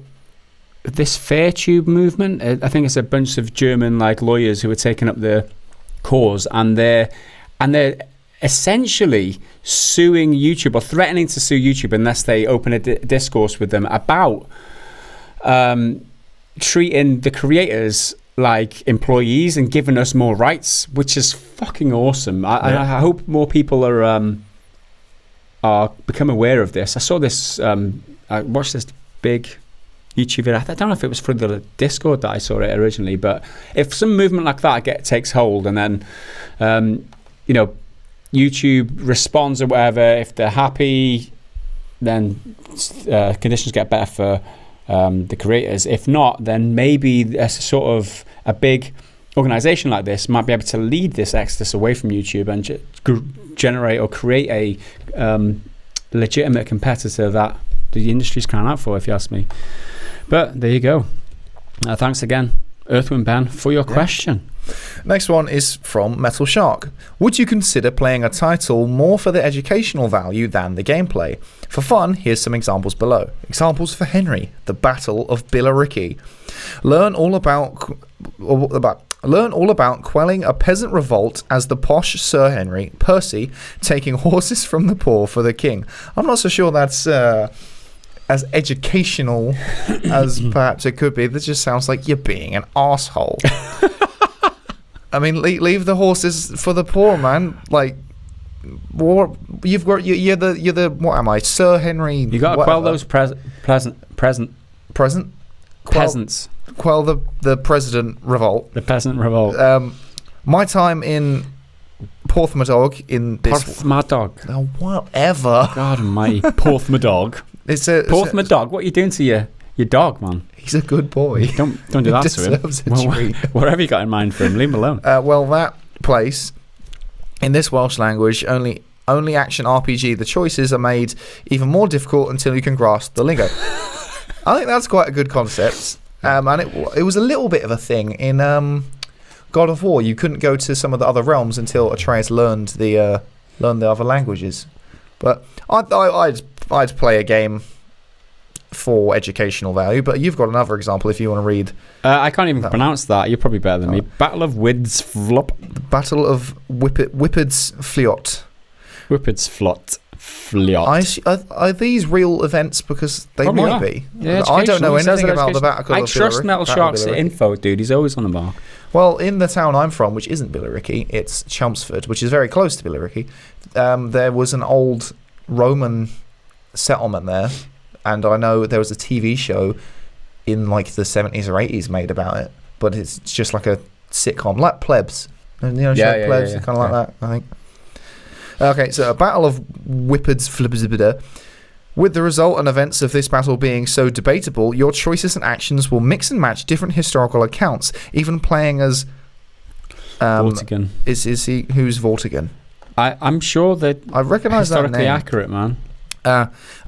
this FairTube movement. I think it's a bunch of German lawyers who are taking up the cause, and they're essentially suing YouTube or threatening to sue YouTube unless they open a discourse with them about treating the creators like employees and giving us more rights, which is fucking awesome. I hope more people are become aware of this. I saw this. I watched this big YouTube video. I don't know if it was through the Discord that I saw it originally, but if some movement like that takes hold, and then YouTube responds or whatever, if they're happy, then conditions get better for the creators. If not, then maybe a big organization like this might be able to lead this exodus away from YouTube and generate or create a legitimate competitor that the industry's crying out for, if you ask me. But there you go. Thanks again, Earthwind Ben, for your question. Next one is from Metal Shark. Would you consider playing a title more for the educational value than the gameplay? For fun, here's some examples below. Examples for Henry: the Battle of Billericay. Learn all about quelling a peasant revolt as the posh Sir Henry Percy taking horses from the poor for the king. I'm not so sure that's as educational as perhaps it could be. This just sounds like you're being an arsehole. I mean, leave the horses for the poor, man. Like, you've got you're the what am I, Sir Henry? You got to quell those peasants. Quell the president revolt. The peasant revolt. My time in Porthmadog in this. Porthmadog. Oh, whatever. God almighty, Porthmadog. Porthmadog. What are you doing to your dog, man? He's a good boy. Don't do that to him. Whatever you got in mind for him, leave him alone. Well, that place, in this Welsh language, only action RPG, the choices are made even more difficult until you can grasp the lingo. I think that's quite a good concept. And it was a little bit of a thing in God of War. You couldn't go to some of the other realms until Atreus learned the other languages. But I'd play a game for educational value, but you've got another example if you want to read. I can't even pronounce that. You're probably better than me. Battle of Widsflop. Battle of Whippets Fliot. Whippets Fliot. Are these real events? Because they probably might are. be. Yeah, I don't know anything about the Battle of I trust Metal Shark's info, dude. He's always on the mark. Well, in the town I'm from, which isn't Billericay, it's Chelmsford, which is very close to Billericay. There was an old Roman settlement there, and I know there was a TV show in like the 70s or 80s made about it, but it's just like a sitcom, like Plebs. Plebs, kind of like that, I think. Okay, so a battle of Whippards Flibbizibida. With the result and events of this battle being so debatable, your choices and actions will mix and match different historical accounts, even playing as Vortigern. Is he who's Vortigern? I'm sure that I recognise that name. Historically accurate, man.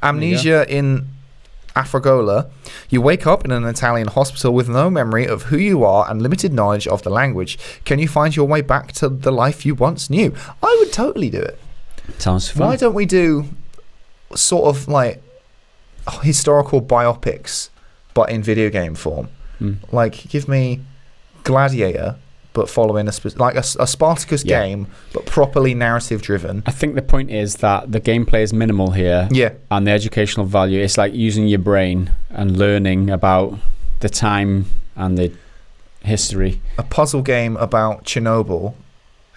Amnesia in Afragola. You wake up in an Italian hospital with no memory of who you are and limited knowledge of the language. Can you find your way back to the life you once knew? I would totally do it. Sounds fun. Why don't we do sort of like historical biopics, but in video game form? Like, give me Gladiator, but following a Spartacus game, but properly narrative driven. I think the point is that the gameplay is minimal here. Yeah. And the educational value, it's like using your brain and learning about the time and the history. A puzzle game about Chernobyl,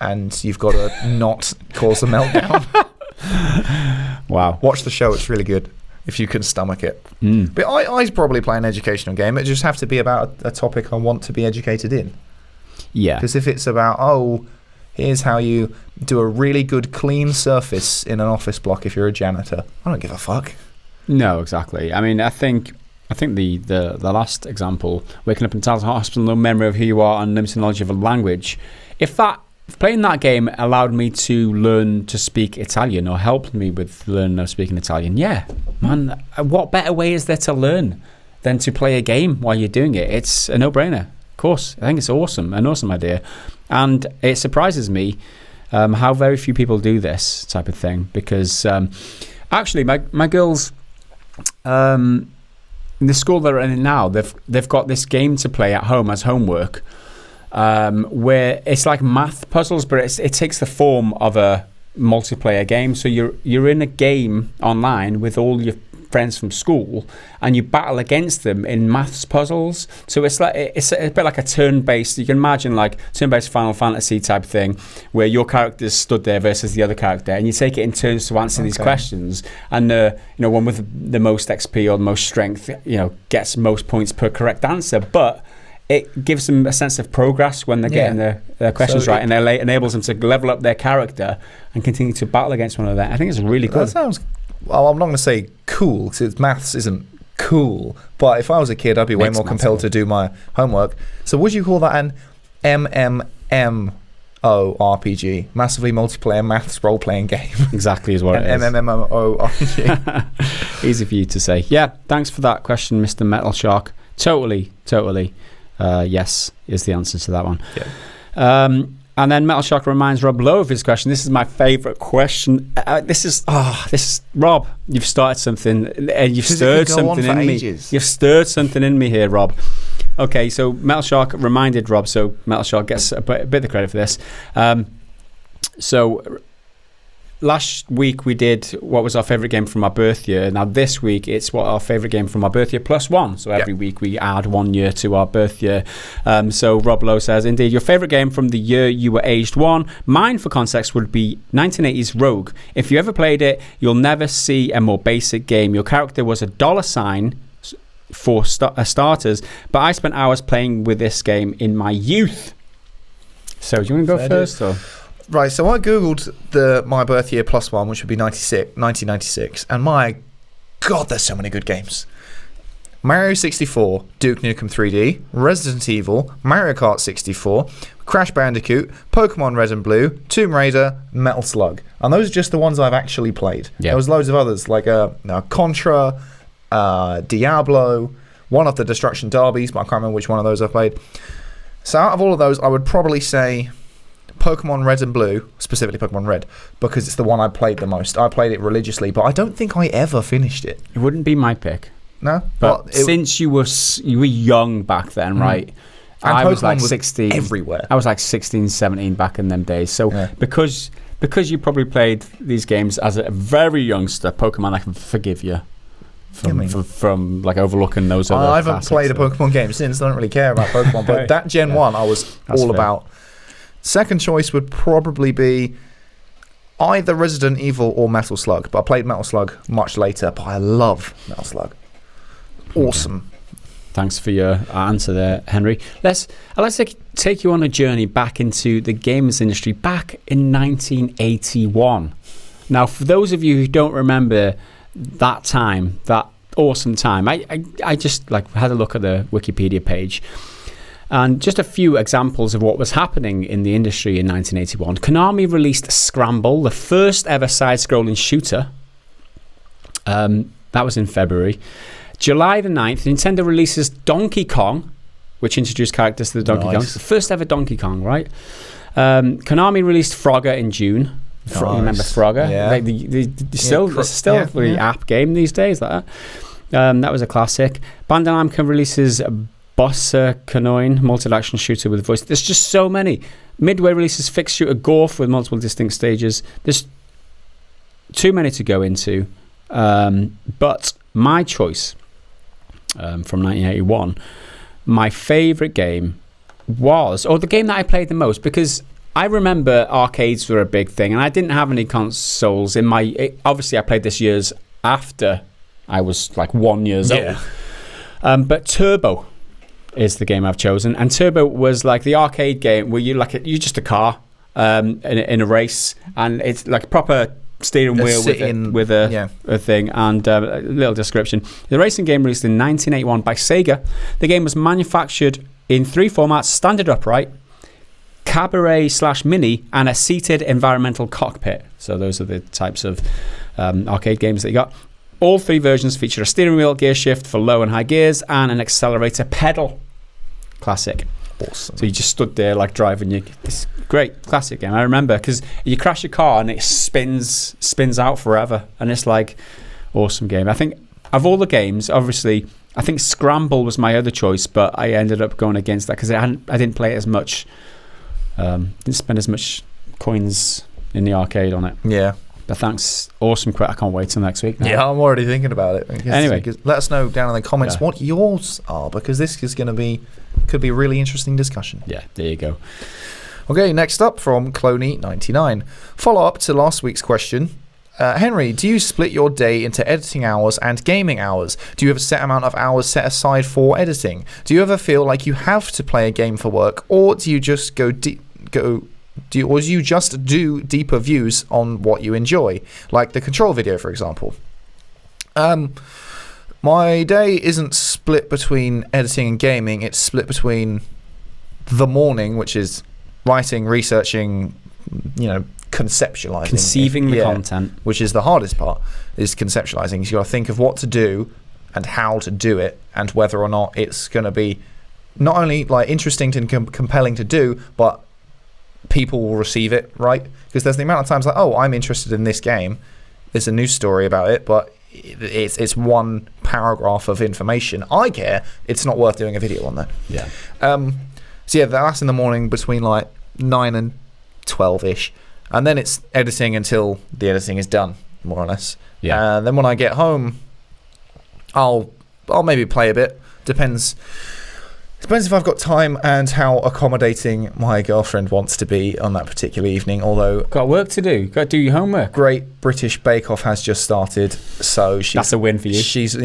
and you've got to not cause a meltdown. Wow. Watch the show, it's really good if you can stomach it. But I'd probably play an educational game. It just have to be about a topic I want to be educated in. Yeah. Because if it's about, here's how you do a really good clean surface in an office block if you're a janitor, I don't give a fuck. No, exactly. I mean, I think the last example, waking up in a hospital, no memory of who you are and limited knowledge of a language, if playing that game allowed me to learn to speak Italian or helped me with learning of speaking Italian, yeah, man, what better way is there to learn than to play a game while you're doing it? It's a no-brainer. Of course, I think it's an awesome idea, and it surprises me how very few people do this type of thing, because actually my girls in the school they're in now, they've got this game to play at home as homework where it's like math puzzles, but it takes the form of a multiplayer game. So you're in a game online with all your friends from school, and you battle against them in maths puzzles. So it's a bit like a turn-based. You can imagine like turn-based Final Fantasy type thing, where your character's stood there versus the other character, and you take it in turns to answer these questions. And the one with the most XP or the most strength, gets most points per correct answer. But it gives them a sense of progress when they're getting their questions right, and it enables them to level up their character and continue to battle against one another. I think it's really good. That sounds. Well, I'm not going to say cool, because maths isn't cool, but if I was a kid, I'd be way more compelled to do my homework. So would you call that an MMORPG, massively multiplayer maths role-playing game? Exactly is what it is. MMORPG. Easy for you to say. Yeah, thanks for that question, Mr. Metal Shark. Totally. Yes is the answer to that one. Yeah. And then Metal Shark reminds Rob Lowe of his question. This is my favourite question. This is Rob. You've started something, and you've stirred something in me. You've stirred something in me here, Rob. Okay, so Metal Shark reminded Rob. So Metal Shark gets a bit of the credit for this. So last week we did what was our favourite game from our birth year. Now this week it's what our favourite game from our birth year plus one. So every week we add 1 year to our birth year. So Rob Lowe says, indeed, your favourite game from the year you were aged 1. Mine, for context, would be 1980s Rogue. If you ever played it, you'll never see a more basic game. Your character was a $sign for starters, but I spent hours playing with this game in my youth. So do you want to go first? Or? Right, so I googled my birth year plus one, which would be 1996, and my God, there's so many good games. Mario 64, Duke Nukem 3D, Resident Evil, Mario Kart 64, Crash Bandicoot, Pokemon Red and Blue, Tomb Raider, Metal Slug. And those are just the ones I've actually played. There was loads of others, like Contra, Diablo, one of the Destruction Derbies, but I can't remember which one of those I played. So out of all of those, I would probably say Pokemon Red and Blue, specifically Pokemon Red, because it's the one I played the most. I played it religiously, but I don't think I ever finished it. It wouldn't be my pick. No? But since you were young back then, right? And I Pokemon was like 16. Everywhere. I was like 16, 17 back in them days. So because you probably played these games as a very youngster, Pokemon, I can forgive you from like overlooking those other I haven't played a Pokemon game since. I don't really care about Pokemon. But that Gen 1, I was all about. Second choice would probably be either Resident Evil or Metal Slug. But I played Metal Slug much later, but I love Metal Slug. Awesome. Thanks for your answer there, Henry. I'd like to take you on a journey back into the games industry back in 1981. Now, for those of you who don't remember that time, that awesome time, I just had a look at the Wikipedia page. And just a few examples of what was happening in the industry in 1981. Konami released Scramble, the first ever side-scrolling shooter. That was in February. July the 9th, Nintendo releases Donkey Kong, which introduced characters to the Donkey Kong. It's the first ever Donkey Kong, right? Konami released Frogger in June. You remember Frogger? Yeah. It's still a app game these days. That was a classic. Bandai Namco releases Bossa Kanoin, multi-action shooter with voice. There's just so many. Midway releases fixed shooter Gorf with multiple distinct stages. There's too many to go into. But my choice from 1981, my favourite game was, or the game that I played the most, because I remember arcades were a big thing, and I didn't have any consoles in my. Obviously, I played this years after I was like 1 year old. But Turbo is the game I've chosen, and Turbo was like the arcade game where you're just a car in a race, and it's like proper steering wheel with a thing, and a little description. The racing game released in 1981 by Sega. The game was manufactured in 3 formats: standard upright, cabaret/mini, and a seated environmental cockpit. So those are the types of arcade games that you got. All 3 versions feature a steering wheel, gear shift for low and high gears, and an accelerator pedal. Classic. Awesome. So you just stood there like driving this great classic game. I remember because you crash your car and it spins out forever, and it's like awesome game. I think of all the games, obviously, I think Scramble was my other choice, but I ended up going against that because I didn't play it as much. Didn't spend as much coins in the arcade on it. Yeah. But thanks. Awesome quit. I can't wait till next week now. Yeah, I'm already thinking about it. Anyway. Let us know down in the comments what yours are, because this is going to be, could be a really interesting discussion. Yeah, there you go. Okay, next up from Cloney99. Follow up to last week's question. Henry, do you split your day into editing hours and gaming hours? Do you have a set amount of hours set aside for editing? Do you ever feel like you have to play a game for work, or do you just do you just do deeper views on what you enjoy, like the Control video, for example? My day isn't split between editing and gaming. It's split between the morning, which is writing, researching, conceptualizing, conceiving the content, which is the hardest part, is conceptualizing. So you got to think of what to do and how to do it, and whether or not it's going to be not only like interesting and compelling to do, but people will receive it, right? Because there's the amount of times like, oh, I'm interested in this game, there's a news story about it, but it's one paragraph of information. I care. It's not worth doing a video on that. Yeah. So yeah, that's in the morning between like 9 and 12ish, and then it's editing until the editing is done, more or less. Yeah. And then when I get home, I'll maybe play a bit. Depends if I've got time and how accommodating my girlfriend wants to be on that particular evening. Although got work to do, got to do your homework. Great British Bake Off has just started, so that's a win for you. She's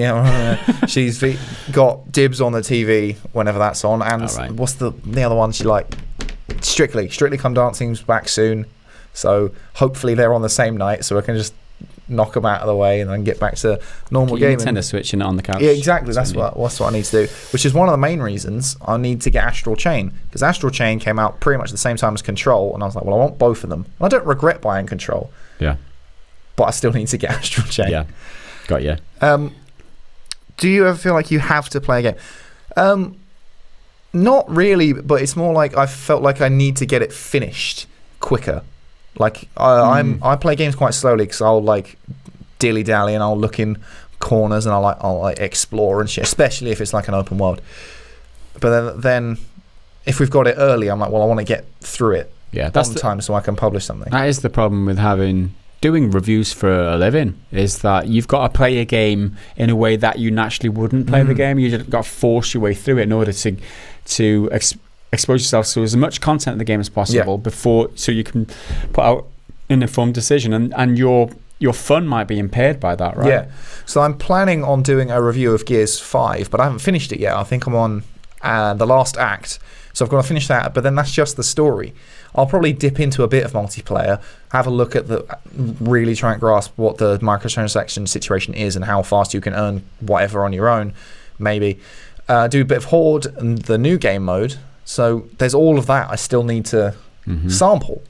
got dibs on the TV whenever that's on. And what's the other one she like? Strictly Come Dancing's back soon, so hopefully they're on the same night, so I can just knock them out of the way and then get back to normal gaming. Nintendo Switch and on the couch. Yeah, exactly. That's what I need to do, which is one of the main reasons I need to get Astral Chain, because Astral Chain came out pretty much the same time as Control, and I was like, well, I want both of them. And I don't regret buying Control. Yeah. But I still need to get Astral Chain. Yeah. Got you. Do you ever feel like you have to play a game? Not really, but it's more like I felt like I need to get it finished quicker. Like I play games quite slowly because I'll like dilly dally and I'll look in corners and I'll explore and shit, especially if it's like an open world. But then if we've got it early, I'm like, well, I want to get through it on time so I can publish something. That is the problem with doing reviews for a living, is that you've got to play a game in a way that you naturally wouldn't play the game. You've got to force your way through it in order to expose yourself to as much content in the game as possible before, so you can put out an informed decision, and your fun might be impaired by that, right? Yeah. So I'm planning on doing a review of Gears 5, but I haven't finished it yet. I think I'm on the last act, so I've got to finish that, but then that's just the story. I'll probably dip into a bit of multiplayer, have a look at really try and grasp what the microtransaction situation is and how fast you can earn whatever on your own, maybe. Do a bit of Horde and the new game mode. So there's all of that I still need to sample.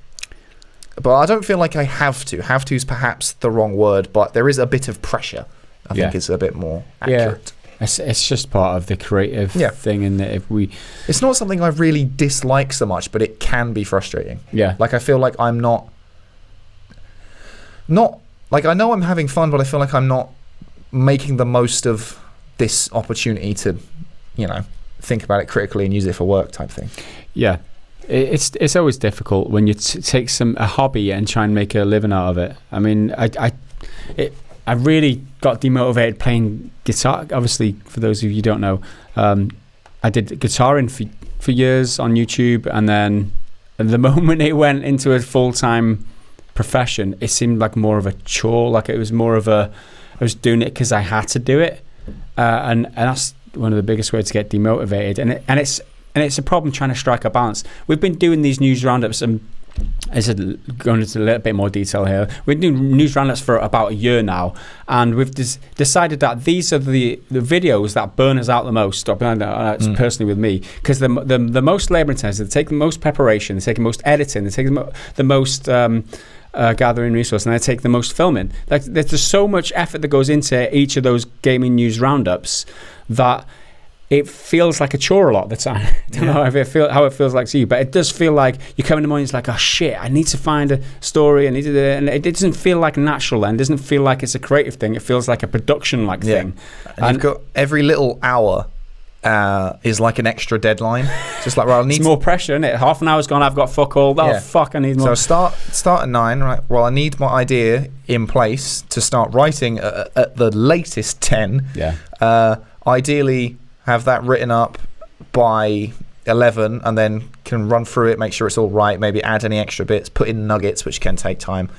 But I don't feel like I have to. Have to is perhaps the wrong word, but there is a bit of pressure. I think it's a bit more accurate. Yeah. It's just part of the creative thing, and it's not something I really dislike so much, but it can be frustrating. Yeah. Like I feel like I'm not like, I know I'm having fun, but I feel like I'm not making the most of this opportunity to, think about it critically and use it for work type thing. Yeah. It's always difficult when you take a hobby and try and make a living out of it. I mean, I really got demotivated playing guitar. Obviously, for those of you who don't know, I did guitaring for years on YouTube, and then the moment it went into a full-time profession, it seemed like more of a chore. Like it was more of I was doing it because I had to do it, and that's one of the biggest ways to get demotivated. And it's a problem trying to strike a balance. We've been doing these news roundups, and I said, going into a little bit more detail here, we've been doing news roundups for about a year now, and we've decided that these are the videos that burn us out the most. Personally with me, because the most labour intensive, they take the most preparation, they take the most editing, they take the most gathering resource, and they take the most filming. Like there's so much effort that goes into each of those gaming news roundups that it feels like a chore a lot of the time. I don't know how it feels like to you, but it does feel like you come in the morning, it's like, oh shit, I need to find a story, and it doesn't feel like natural then. It doesn't feel like it's a creative thing. It feels like a production thing. And you've got every little hour is like an extra deadline. Just like, well, I need more pressure, isn't it? Half an hour's gone, I've got fuck all. Oh fuck, I need more. So start at 9, right? Well, I need my idea in place to start writing at the latest 10. Yeah. Ideally have that written up by 11, and then can run through it, make sure it's all right, maybe add any extra bits, put in nuggets, which can take time.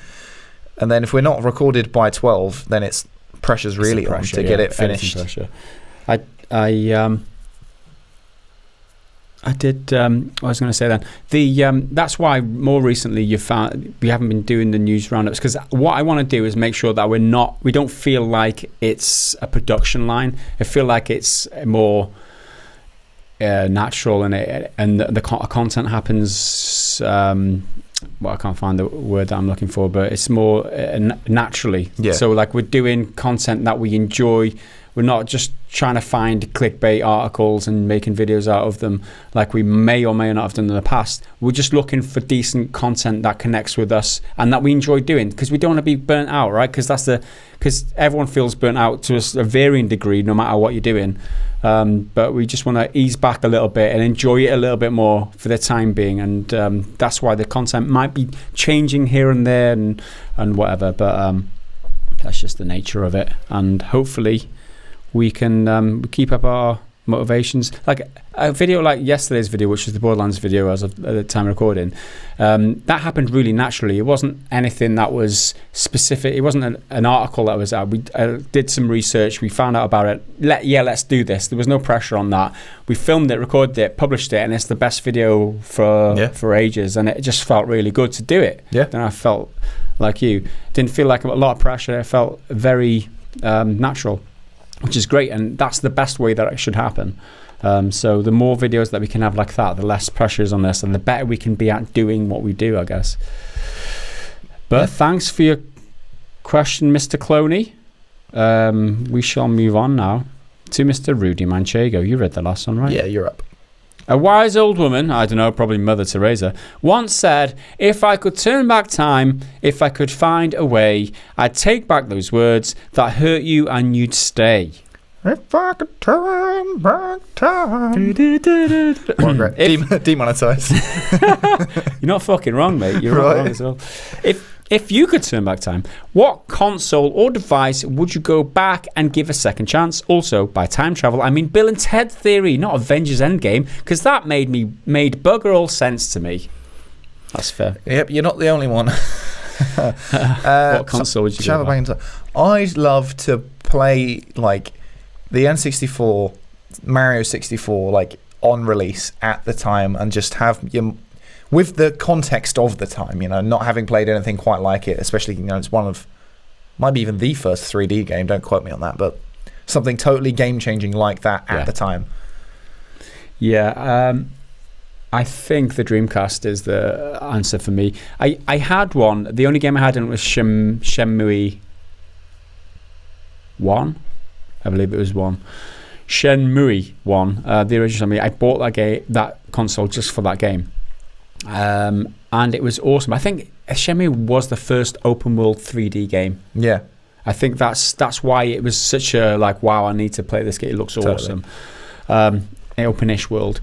And then if we're not recorded by 12, then pressure's really on to get it finished. I did. What I was going to say then. That's why more recently you found we haven't been doing the news roundups, because what I want to do is make sure that we don't feel like it's a production line. I feel like it's more natural, and the content happens. I can't find the word that I'm looking for, but it's more naturally. Yeah. So like we're doing content that we enjoy. We're not just trying to find clickbait articles and making videos out of them like we may or may not have done in the past. We're just looking for decent content that connects with us and that we enjoy doing, because we don't want to be burnt out, right? Because everyone feels burnt out to a varying degree, no matter what you're doing. But we just want to ease back a little bit and enjoy it a little bit more for the time being. And that's why the content might be changing here and there and whatever. But that's just the nature of it. And hopefully we can keep up our motivations. Like a video like yesterday's video, which was the Borderlands video as of the time of recording, that happened really naturally. It wasn't anything that was specific. It wasn't an article that was out. We did some research. We found out about it. Let's do this. There was no pressure on that. We filmed it, recorded it, published it, and it's the best video for ages. And it just felt really good to do it. Yeah. Then I felt like you. Didn't feel like a lot of pressure. It felt very natural, which is great, and that's the best way that it should happen. So the more videos that we can have like that, the less pressure is on us, and the better we can be at doing what we do, I guess. But thanks for your question, Mr. Cloney. We shall move on now to Mr. Rudy Manchego. You read the last one, right? Yeah, you're up. A wise old woman, I don't know, probably Mother Teresa, once said, "If I could turn back time, if I could find a way, I'd take back those words that hurt you and you'd stay." If I could turn back time. Demonetized. You're not fucking wrong, mate. You're right. Wrong as well. If you could turn back time, what console or device would you go back and give a second chance? Also, by time travel, I mean Bill and Ted Theory, not Avengers Endgame, because that made bugger all sense to me. That's fair. Yep, you're not the only one. What console would you go back? I'd love to play like the N64, Mario 64, like on release at the time, and just have with the context of the time, not having played anything quite like it, especially, it's one of, might be even the first 3D game, don't quote me on that, but something totally game-changing like that at the time. Yeah, I think the Dreamcast is the answer for me. I had one, the only game I had in was Shenmue 1, I believe it was 1. Shenmue 1, the original. I bought that console just for that game. And it was awesome. I think Shenmue was the first open world 3D game. Yeah, I think that's why it was such a wow, I need to play this game. It looks awesome. Open-ish world.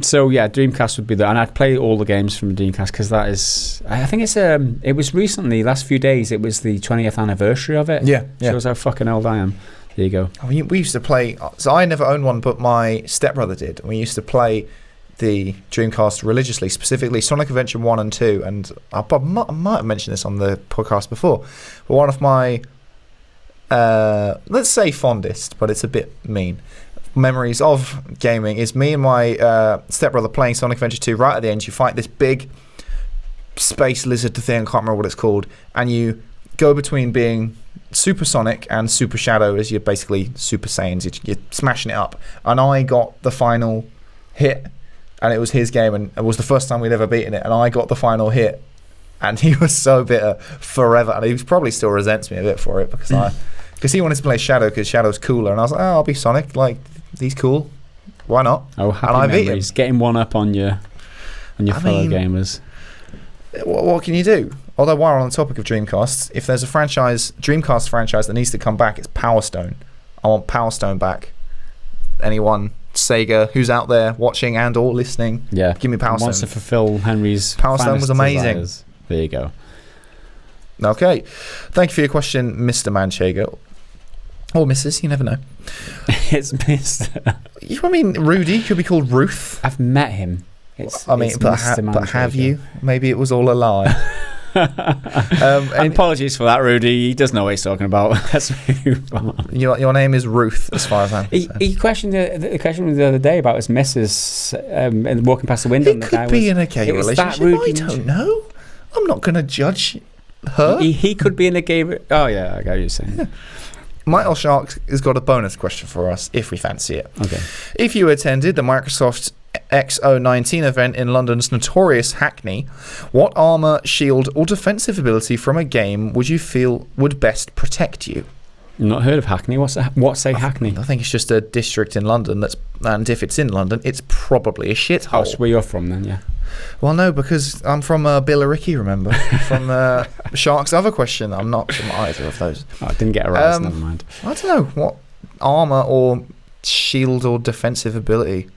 So yeah, Dreamcast would be there, and I'd play all the games from Dreamcast because that is. I think it's it was recently, last few days. It was the 20th anniversary of it. Yeah. Shows how fucking old I am. There you go. I mean, we used to play. So I never owned one, but my stepbrother did. We used to play the Dreamcast religiously, specifically Sonic Adventure 1 and 2, and I might have mentioned this on the podcast before, but one of my let's say fondest, but it's a bit mean, memories of gaming is me and my stepbrother playing Sonic Adventure 2. Right at the end, you fight this big space lizard thing, I can't remember what it's called, and you go between being Super Sonic and Super Shadow as you're basically Super Saiyans. You're smashing it up, and I got the final hit, and it was his game, and it was the first time we'd ever beaten it, and I got the final hit, and he was so bitter forever, and he probably still resents me a bit for it because he wanted to play Shadow because Shadow's cooler, and I was like, oh, I'll be Sonic, He's cool. Why not? Oh, happy memories. Getting one up on your fellow gamers. What can you do? Although while we're on the topic of Dreamcasts, if there's a Dreamcast franchise that needs to come back, it's Power Stone. I want Power Stone back. Anyone, Sega, who's out there watching and or listening, give me Power Stone. Wants to fulfill Henry's Power Stone was amazing. Desires. There you go. Okay. Thank you for your question, Mr. Manchego. Or Mrs., you never know. It's Mr. I mean, Rudy could be called Ruth. I've met him. But have you? Maybe it was all a lie. Apologies for that, Rudy. He doesn't know what he's talking about. Let's move on. Your name is Ruth, as far as I'm concerned. He questioned the question the other day about his missus and walking past the window. It could be in a gay relationship. I don't know. I'm not going to judge her. He could be in a gay... Oh, yeah, I get what you're saying. Yeah. Michael Shark has got a bonus question for us, if we fancy it. Okay. If you attended the Microsoft XO19 event in London's notorious Hackney, what armour, shield or defensive ability from a game would you feel would best protect you? Not heard of Hackney. What's Hackney? I think it's just a district in London, and if it's in London, it's probably a shithole. That's where you're from then, yeah. Well, no, because I'm from Billericay, remember? From Shark's other question. I'm not from either of those. Oh, I didn't get it right, so never mind. I don't know. What armour or shield or defensive ability?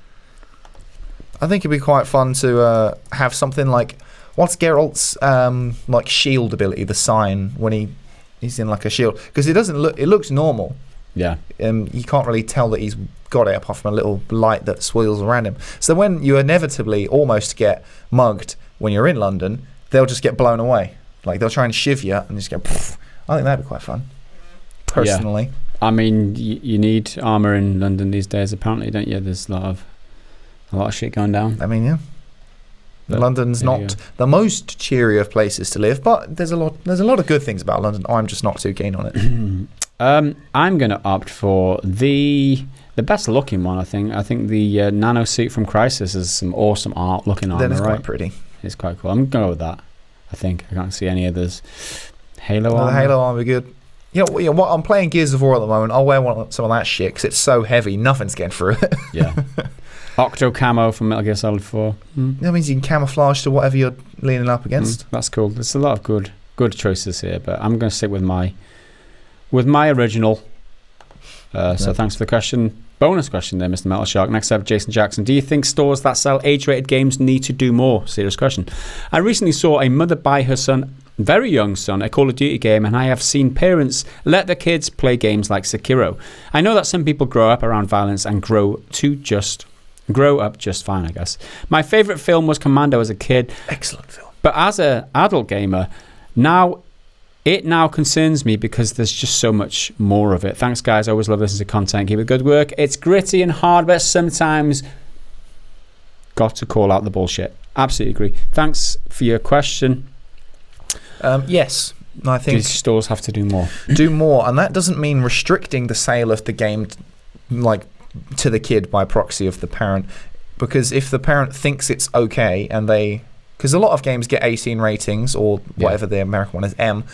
I think it'd be quite fun to have something like... What's Geralt's like shield ability, the sign, when he's in like a shield? Because it doesn't look... It looks normal. Yeah. You can't really tell that he's got it apart from a little light that swirls around him. So when you inevitably almost get mugged when you're in London, they'll just get blown away. Like they'll try and shiv you and just go... Poof. I think that'd be quite fun. Personally. Yeah. I mean, you need armour in London these days, apparently, don't you? There's a lot of shit going down. I mean, yeah. But London's not the most cheery of places to live, but there's a lot of good things about London. I'm just not too keen on it. I'm going to opt for the best looking one, I think. I think the nano suit from Crysis is some awesome art looking armor, Then it's right? quite pretty. It's quite cool. I'm going to go with that. I think I can't see any others. Halo armor. The Halo armor good. You know what? I'm playing Gears of War at the moment. I'll wear some of that shit because it's so heavy. Nothing's getting through it. Yeah. Octo camo from Metal Gear Solid 4. That means you can camouflage to whatever you're leaning up against. That's cool. There's a lot of good choices here, but I'm going to stick with my original. So thanks for the question. Bonus question there, Mr. Metal Shark. Next up, Jason Jackson. Do you think stores that sell age-rated games need to do more? Serious question. I recently saw a mother buy her son, very young son, a Call of Duty game, and I have seen parents let their kids play games like Sekiro. I know that some people grow up around violence and grow up just fine, I guess. My favourite film was Commando as a kid. Excellent film. But as an adult gamer, it now concerns me because there's just so much more of it. Thanks, guys. I always love listening to content. Keep it good work. It's gritty and hard, but sometimes got to call out the bullshit. Absolutely agree. Thanks for your question. Yes, I think these stores have to do more. Do more, and that doesn't mean restricting the sale of the game, to the kid by proxy of the parent, because if the parent thinks it's okay and because a lot of games get 18 ratings or whatever the American one is, M,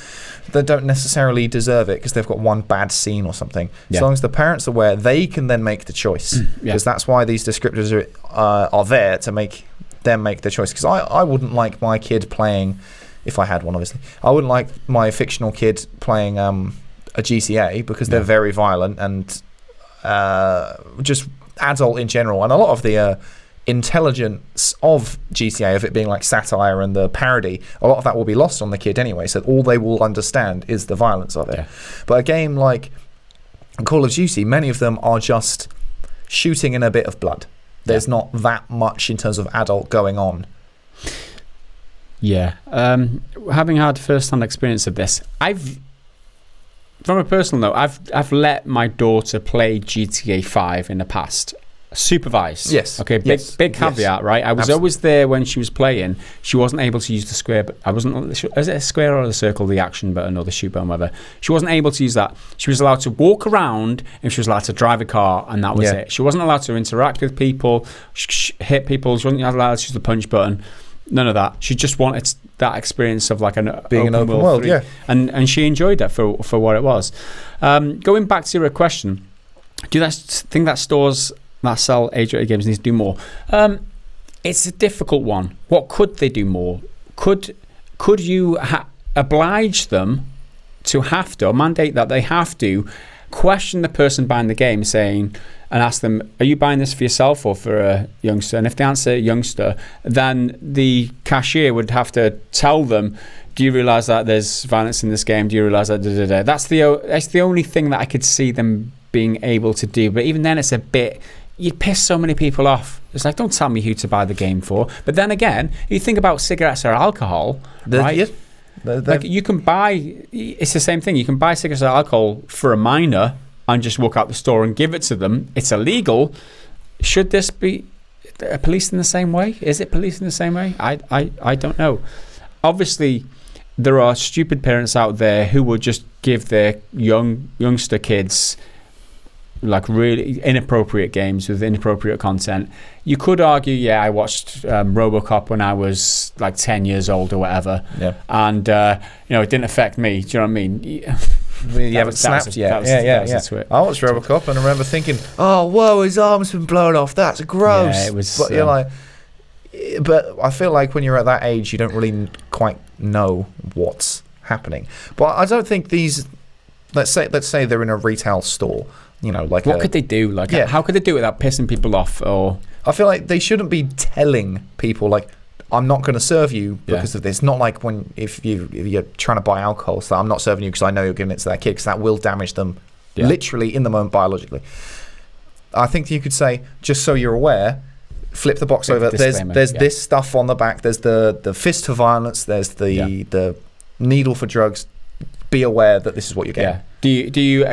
they don't necessarily deserve it because they've got one bad scene or something. As long as the parent's aware, they can then make the choice, because that's why these descriptors are there to make them make the choice. Because I wouldn't like my kid playing, if I had one obviously, I wouldn't like my fictional kid playing a GCA because they're very violent and just adult in general, and a lot of the intelligence of GCA, of it being like satire and the parody, a lot of that will be lost on the kid anyway, so all they will understand is the violence of it. But a game like Call of Duty, many of them are just shooting in a bit of blood. There's not that much in terms of adult going on. Having had first-hand experience of this, from a personal note, I've let my daughter play GTA 5 in the past, supervised. Yes. Okay. Big caveat, right? I was always there when she was playing. She wasn't able to use the square, but I wasn't. Is it a square or the circle? The action button or the shoot button, whatever. She wasn't able to use that. She was allowed to walk around and she was allowed to drive a car, and that was it. She wasn't allowed to interact with people, hit people. She wasn't allowed to use the punch button. None of that. She just wanted that experience of like being an open world, and she enjoyed that for what it was. Going back to your question, Do you think that stores that sell age-rated games need to do more? It's a difficult one. What could they do more? Could you oblige them to have to, or mandate that they have to question the person buying the game, saying, and ask them, are you buying this for yourself or for a youngster? And if they answer youngster, then the cashier would have to tell them, do you realise that there's violence in this game? Do you realise that? That's the only thing that I could see them being able to do. But even then, it's a bit, you'd piss so many people off. It's like, don't tell me who to buy the game for. But then again, you think about cigarettes or alcohol, right? Like you can buy, it's the same thing. You can buy cigarettes or alcohol for a minor and just walk out the store and give it to them. It's illegal. Should this be policed in the same way? Is it policed in the same way? I don't know. Obviously, there are stupid parents out there who will just give their youngster kids like really inappropriate games with inappropriate content. You could argue, yeah, I watched RoboCop when I was like 10 years old or whatever, and it didn't affect me. Do you know what I mean? You haven't snapped yet. Yeah. I watched RoboCop and I remember thinking, oh, whoa, his arm's been blown off. That's gross. Yeah, it was. But you're like, but I feel like when you're at that age, you don't really quite know what's happening. But I don't think these. Let's say they're in a retail store. Like what could they do? Like, how could they do it without pissing people off? Or I feel like they shouldn't be telling people like, I'm not going to serve you because of this. Not like if you're trying to buy alcohol, so I'm not serving you because I know you're giving it to that kid, because that will damage them literally in the moment biologically. I think you could say, just so you're aware, flip the box over. There's this stuff on the back. There's the fist for violence. There's the needle for drugs. Be aware that this is what you're getting. Do you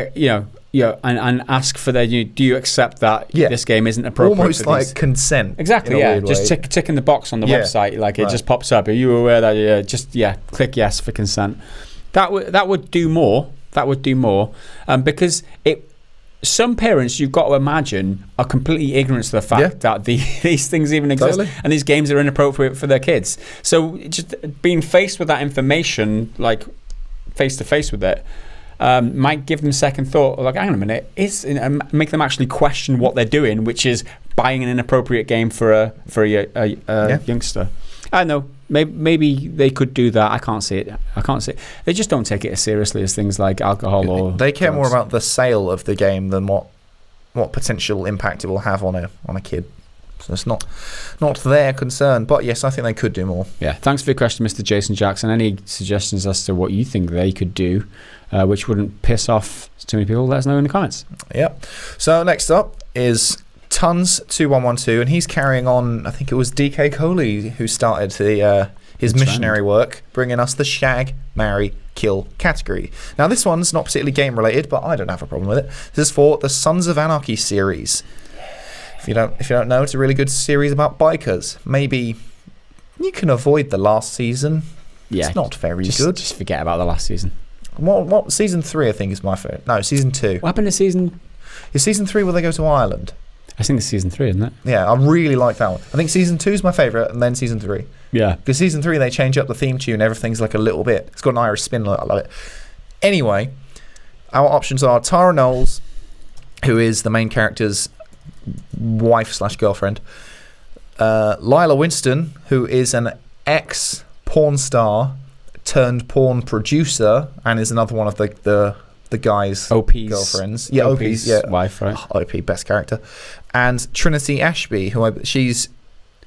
and ask for their. Do you accept that this game isn't appropriate? Almost like consent. Exactly. Just ticking the box on the website, like it just pops up. Are you aware that? Click yes for consent. That would do more. That would do more. Because some parents, you've got to imagine, are completely ignorant to the fact that these things even exist, and these games are inappropriate for their kids. So just being faced with that information, like face to face with it, might give them second thought. Like, hang on a minute, make them actually question what they're doing, which is buying an inappropriate game for a youngster. I don't know. Maybe they could do that. I can't see it. They just don't take it as seriously as things like alcohol or. They care more about the sale of the game than what potential impact it will have on a kid. So it's not their concern. But yes, I think they could do more. Yeah. Thanks for your question, Mr. Jason Jackson. Any suggestions as to what you think they could do, which wouldn't piss off too many people? Let us know in the comments. Yep. So next up is Tons2112, and he's carrying on. I think it was DK Coley who started his missionary work, bringing us the shag, marry, kill category. Now this one's not particularly game related, but I don't have a problem with it. This is for the Sons of Anarchy series. If you don't know, it's a really good series about bikers. Maybe you can avoid the last season. Yeah, it's not very good. Just forget about the last season. What season 3 I think is my favourite. No, season 2. What happened to season? Is season 3 where they go to Ireland? I think it's season 3, isn't it? Yeah, I really like that one. I think season 2 is my favourite, and then season 3. Yeah. Because season 3 they change up the theme tune. Everything's like a little bit. It's got an Irish spin. I love it. Anyway, our options are Tara Knowles, who is the main character's wife/girlfriend. Lila Winston, who is an ex-porn star turned porn producer and is another one of the guy's OP's girlfriends. Yeah, OP's wife, right? OP, best character. And Trinity Ashby, she's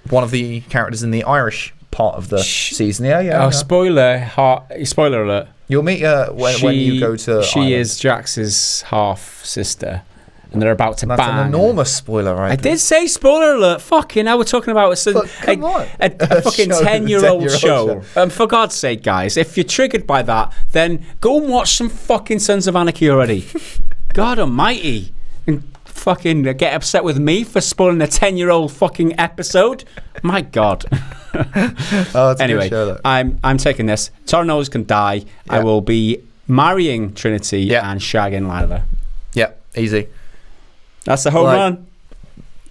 one of the characters in the Irish part of the season. Yeah. Spoiler alert. You'll meet her when you go to She Ireland. is Jax's half-sister. And they're about to That's bang. an enormous spoiler, right? I did say spoiler alert. Fucking hell, we're talking about a fucking 10-year-old show. For God's sake, guys, if you're triggered by that, then go and watch some fucking Sons of Anarchy already. God almighty. And fucking get upset with me for spoiling a 10-year-old fucking episode. My God. Anyway, I'm taking this. Tara Knowles can die. I will be marrying Trinity and shagging Lila. Yeah, easy. That's a home run.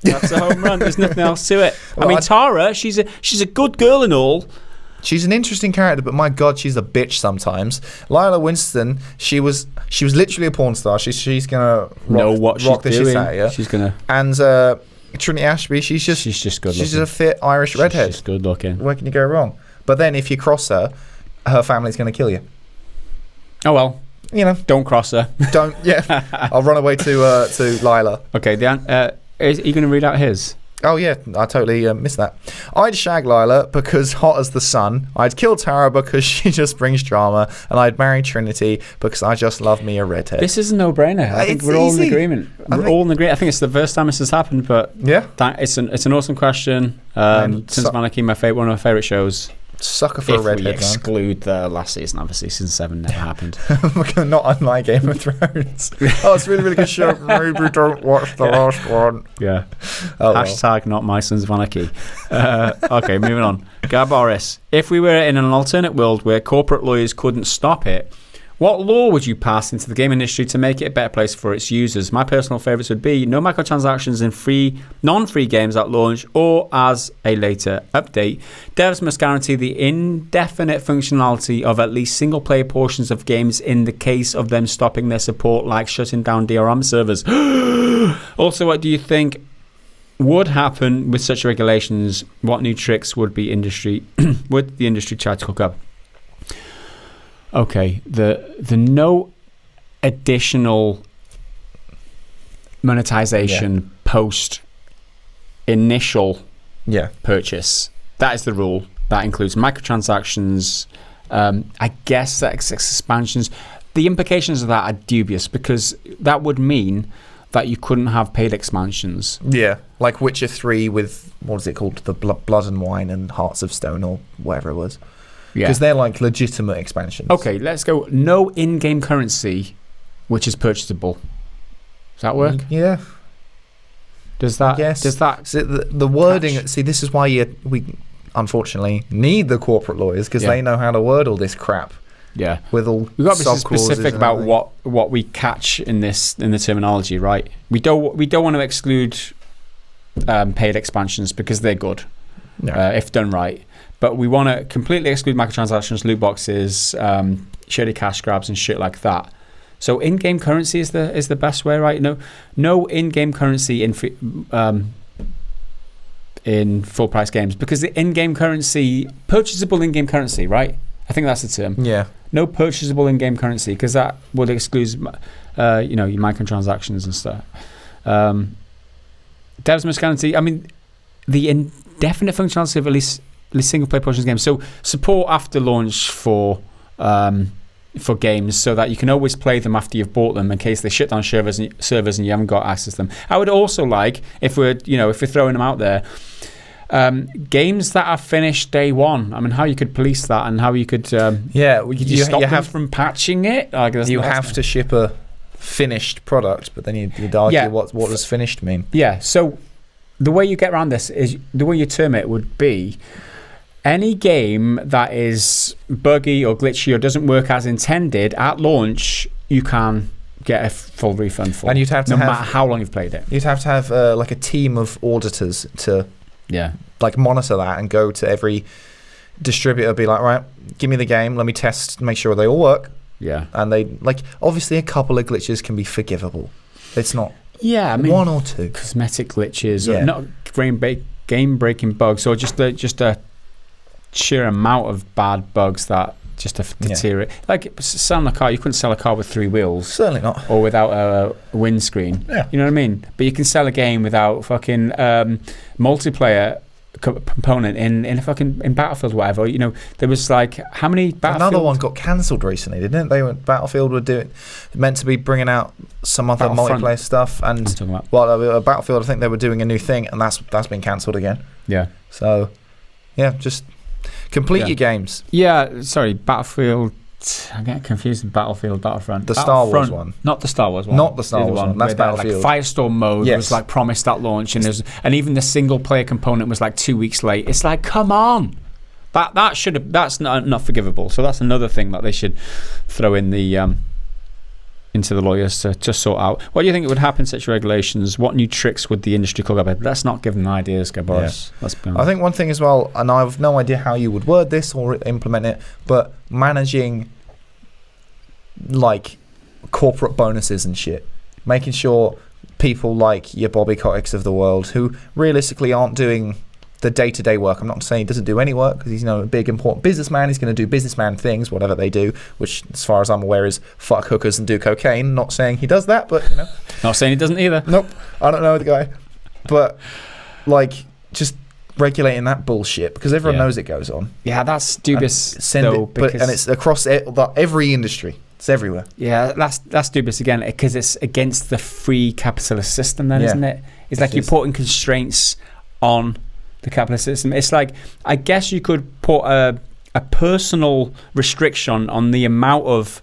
That's a home run. There's nothing else to it. Well, I mean, Tara, she's a good girl and all. She's an interesting character, but my God, she's a bitch sometimes. Lila Winston, she was literally a porn star. She's gonna rock the shit out of you. She's gonna. And Trinity Ashby, she's just good looking. She's a fit Irish redhead. She's good looking. Where can you go wrong? But then if you cross her family's gonna kill you. Oh well. Don't cross her. Don't. Yeah. I'll run away to Lila. Okay. Are you gonna read out his? Oh yeah, I totally missed that. I'd shag Lila because hot as the sun. I'd kill Tara because she just brings drama, and I'd marry Trinity because I just love me a redhead. This is a no-brainer. I think we're all in agreement. I think it's the first time this has happened, but yeah, it's an awesome question. Since Monarchy, one of my favourite shows. Sucker for a redhead. If we exclude the last season, obviously season 7 never happened. Not unlike Game of Thrones. Oh, it's a really, really good show. Maybe don't watch the last one. Yeah. Hashtag not my Sons of Anarchy. Okay, moving on. Gaboris, if we were in an alternate world where corporate lawyers couldn't stop it, what law would you pass into the game industry to make it a better place for its users? My personal favourites would be no microtransactions in non-free games at launch or as a later update. Devs must guarantee the indefinite functionality of at least single-player portions of games in the case of them stopping their support, like shutting down DRM servers. Also, what do you think would happen with such regulations? What new tricks would the industry try to cook up? Okay, the no additional monetization post initial purchase. That is the rule. That includes microtransactions. I guess that expansions. The implications of that are dubious because that would mean that you couldn't have paid expansions. Yeah, like Witcher 3 with, what is it called? The Blood and Wine and Hearts of Stone or whatever it was. Because they're like legitimate expansions. Okay, let's go. No in-game currency, which is purchasable. Does that work? Yeah. Does that? Yes. Does that? So the wording. Catch? See, this is why we unfortunately need the corporate lawyers because they know how to word all this crap. Yeah. With all we've got to be specific about what we catch in the terminology, right? We don't want to exclude paid expansions because they're good if done right. But we want to completely exclude microtransactions, loot boxes, shady cash grabs, and shit like that. So in-game currency is the best way, right? No in-game currency in full-price games because the in-game currency, purchasable in-game currency, right? I think that's the term. Yeah. No purchasable in-game currency because that would exclude, your microtransactions and stuff. Devs must guarantee. I mean, the indefinite functionality of at least single-player portions of games. So support after launch for games so that you can always play them after you've bought them in case they shut down servers and you haven't got access to them. I would also like, if we're throwing them out there, games that are finished day one. I mean, how you could police that and how you could stop them from patching it. You have to ship a finished product, but then you'd argue what does finished mean? Yeah. So the way you get around this is the way you term it would be. Any game that is buggy or glitchy or doesn't work as intended at launch, you can get a full refund for. And you'd have to no matter how long you've played it. You'd have to have like a team of auditors to monitor that and go to every distributor, be like, right, give me the game, let me test, make sure they all work. Yeah. And they obviously a couple of glitches can be forgivable. It's not. Yeah, I mean, one or two cosmetic glitches, or not game-breaking bugs, or just a sheer amount of bad bugs that just deteriorate. Like selling a car, you couldn't sell a car with 3 wheels. Certainly not. Or without a windscreen. Yeah. You know what I mean? But you can sell a game without fucking multiplayer component in Battlefield or whatever. There was like how many Battlefield... Another one got cancelled recently, didn't it? Battlefield were meant to be bringing out some other multiplayer stuff, and Battlefield, I think they were doing a new thing, and that's been cancelled again. Yeah. So just complete your games. Yeah, sorry, Battlefield. I'm getting confused with Battlefield, Battlefront. The Star Wars one. Not the Star Wars one. Not the Star Wars one. That's Battlefield. Like Firestorm mode was like promised at launch, and even the single player component was like 2 weeks late. It's like, come on, that's not forgivable. So that's another thing that they should throw in the into the lawyers to sort out. What do you think would happen in such regulations? What new tricks would the industry cook up? Let's not give them ideas, Boris. Yeah. I think one thing as well, and I have no idea how you would word this or implement it, but managing like corporate bonuses and shit, making sure people like your Bobby Kotick's of the world, who realistically aren't doing the day-to-day work. I'm not saying he doesn't do any work, because he's a big important businessman. He's going to do businessman things, whatever they do, which as far as I'm aware is fuck hookers and do cocaine. Not saying he does that, but not saying he doesn't either. Nope, I don't know the guy, but like just regulating that bullshit, because everyone knows it goes on. Yeah, that's dubious and it's across every industry. It's everywhere. Yeah, that's dubious again, because it's against the free capitalist system then, isn't it? It's like you're putting constraints on the capitalist system. It's like, I guess you could put a personal restriction on the amount of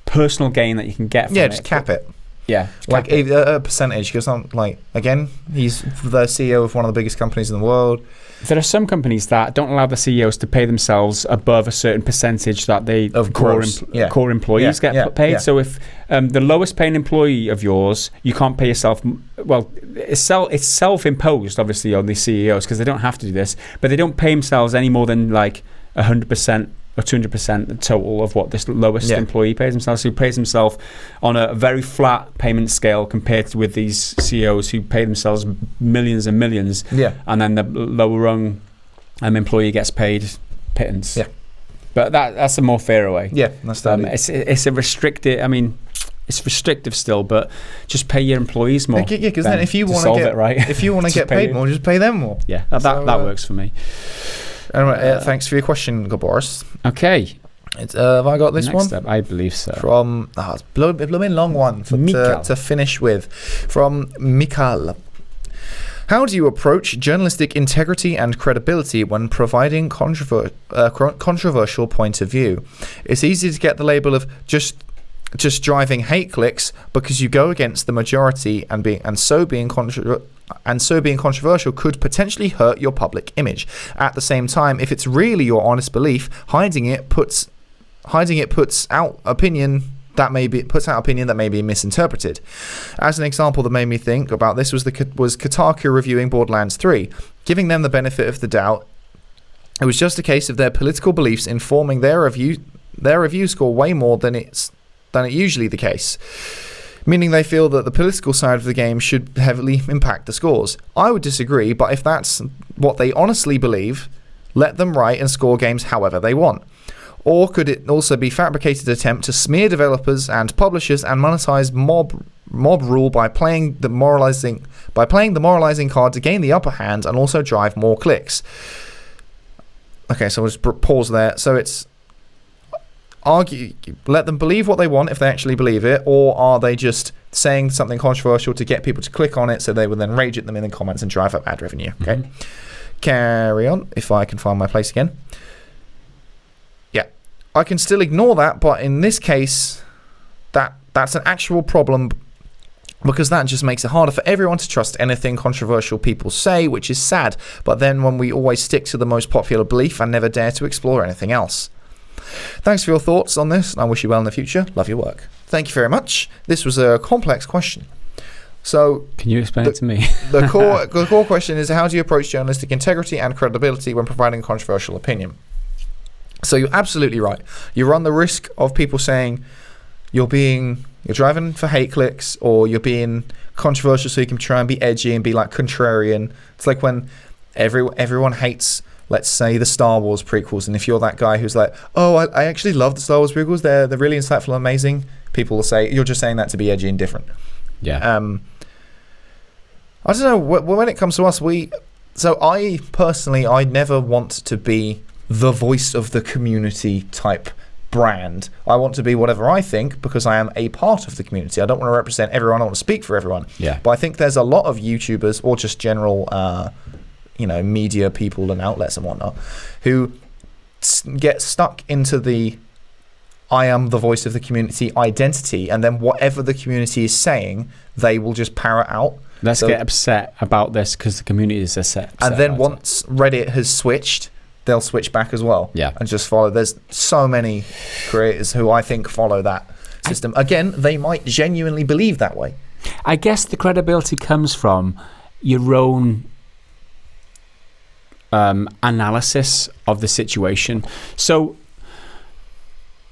personal gain that you can get from it. Just cap it. Yeah. Like a percentage, because again, he's the CEO of one of the biggest companies in the world. There are some companies that don't allow the CEOs to pay themselves above a certain percentage that they core employees get paid. Yeah. So if the lowest paying employee of yours, you can't pay yourself. Well, it's self-imposed, obviously, on the CEOs, because they don't have to do this, but they don't pay themselves any more than like 100% or 200% the total of what this lowest employee pays himself. So he pays himself on a very flat payment scale compared to with these CEOs who pay themselves millions and millions. Yeah. And then the lower rung employee gets paid pittance. Yeah. But that's a more fairer way. Yeah, that's that. It's a restricted. I mean, it's restrictive still, but just pay your employees more. Yeah, because then if you want to get paid more, just pay them more. Yeah, that works for me. Anyway, thanks for your question, Boris. Okay. Have I got this one? Next up, I believe so. From it's a blooming long one to finish with. From Mikal. How do you approach journalistic integrity and credibility when providing controversial point of view? It's easy to get the label of just driving hate clicks because you go against the majority, and so being controversial could potentially hurt your public image. At the same time, if it's really your honest belief, hiding it puts out opinion that may be misinterpreted. As an example that made me think about this was Kotaku reviewing Borderlands 3, giving them the benefit of the doubt. It was just a case of their political beliefs informing their review score way more than it usually the case, meaning they feel that the political side of the game should heavily impact the scores. I would disagree, but if that's what they honestly believe, let them write and score games however they want. Or could it also be fabricated attempt to smear developers and publishers and monetize mob rule by playing the moralizing card to gain the upper hand and also drive more clicks? Okay, so we'll just pause there. So it's let them believe what they want if they actually believe it, or are they just saying something controversial to get people to click on it so they will then rage at them in the comments and drive up ad revenue? Okay. Carry on, if I can find my place again. Yeah, I can still ignore that, but in this case, that's an actual problem, because that just makes it harder for everyone to trust anything controversial people say, which is sad. But then when we always stick to the most popular belief and never dare to explore anything else. Thanks for your thoughts on this, and I wish you well in the future. Love your work. Thank you very much. This was a complex question. So, can you explain it to me? The core question is, how do you approach journalistic integrity and credibility when providing a controversial opinion? So you're absolutely right. You run the risk of people saying you're driving for hate clicks, or you're being controversial so you can try and be edgy and be like contrarian. It's like when everyone hates, let's say, the Star Wars prequels, and if you're that guy who's like, oh, I actually love the Star Wars prequels, they're really insightful and amazing, people will say you're just saying that to be edgy and different. Yeah. I don't know, when it comes to us, I personally never want to be the voice of the community type brand. I want to be whatever I think, because I am a part of the community. I don't want to represent everyone, I want to speak for everyone. Yeah. But I think there's a lot of YouTubers, or just general media people and outlets and whatnot, who get stuck into the I am the voice of the community identity, and then whatever the community is saying, they will just parrot out. Let's get upset about this because the community is upset. And then once Reddit has switched, they'll switch back as well. Yeah. And just follow. There's so many creators who I think follow that system. Again, they might genuinely believe that way. I guess the credibility comes from your own analysis of the situation. So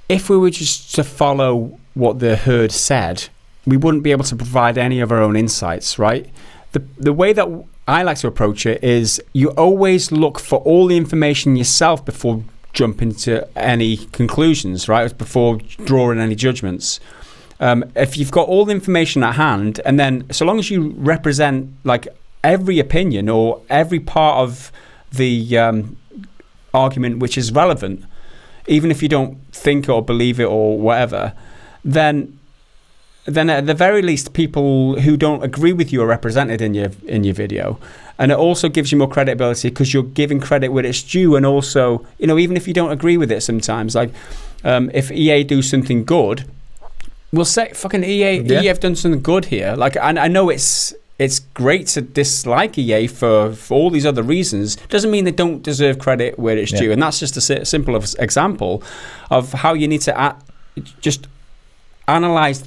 if we were just to follow what the herd said, we wouldn't be able to provide any of our own insights, right? The way that I like to approach it is you always look for all the information yourself before jumping to any conclusions, right? Before drawing any judgments. If you've got all the information at hand, and then so long as you represent like every opinion or every part of the argument which is relevant, even if you don't think or believe it or whatever, then at the very least people who don't agree with you are represented in your video. And it also gives you more credibility because you're giving credit where it's due. And also, even if you don't agree with it sometimes, like if EA do something good, we'll say fucking EA have done something good here. Like I know it's great to dislike EA for all these other reasons. Doesn't mean they don't deserve credit where it's due. And that's just a simple example of how you need to just analyze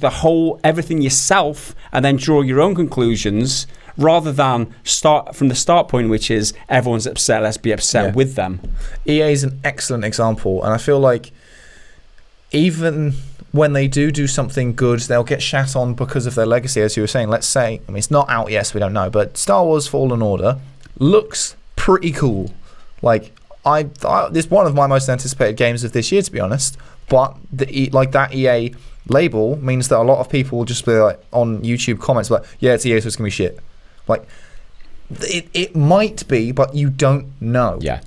everything yourself and then draw your own conclusions rather than start from the start point, which is everyone's upset, let's be upset with them. EA is an excellent example, and I feel like even when they do something good, they'll get shat on because of their legacy, as you were saying. Let's say, it's not out yet, so we don't know, but Star Wars Fallen Order looks pretty cool. Like, it's one of my most anticipated games of this year, to be honest, but that EA label means that a lot of people will just be like on YouTube comments like, yeah, it's EA, so it's gonna be shit. Like it might be, but you don't know. Yeah.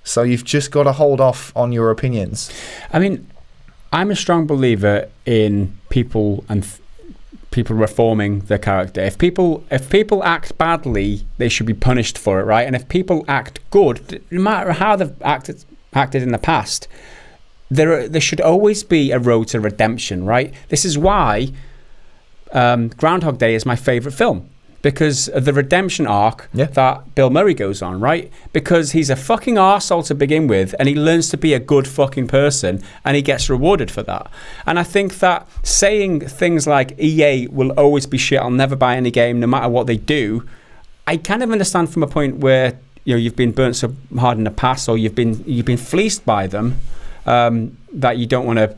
So you've just got to hold off on your opinions. I mean, I'm a strong believer in people and people reforming their character. If people act badly, they should be punished for it, right? And if people act good, no matter how they've acted in the past, there should always be a road to redemption, right? This is why Groundhog Day is my favorite film, because of the redemption arc that Bill Murray goes on, right? Because he's a fucking arsehole to begin with, and he learns to be a good fucking person, and he gets rewarded for that. And I think that saying things like EA will always be shit, I'll never buy any game no matter what they do, I kind of understand from a point where you've been burnt so hard in the past, or you've been fleeced by them, that you don't want to.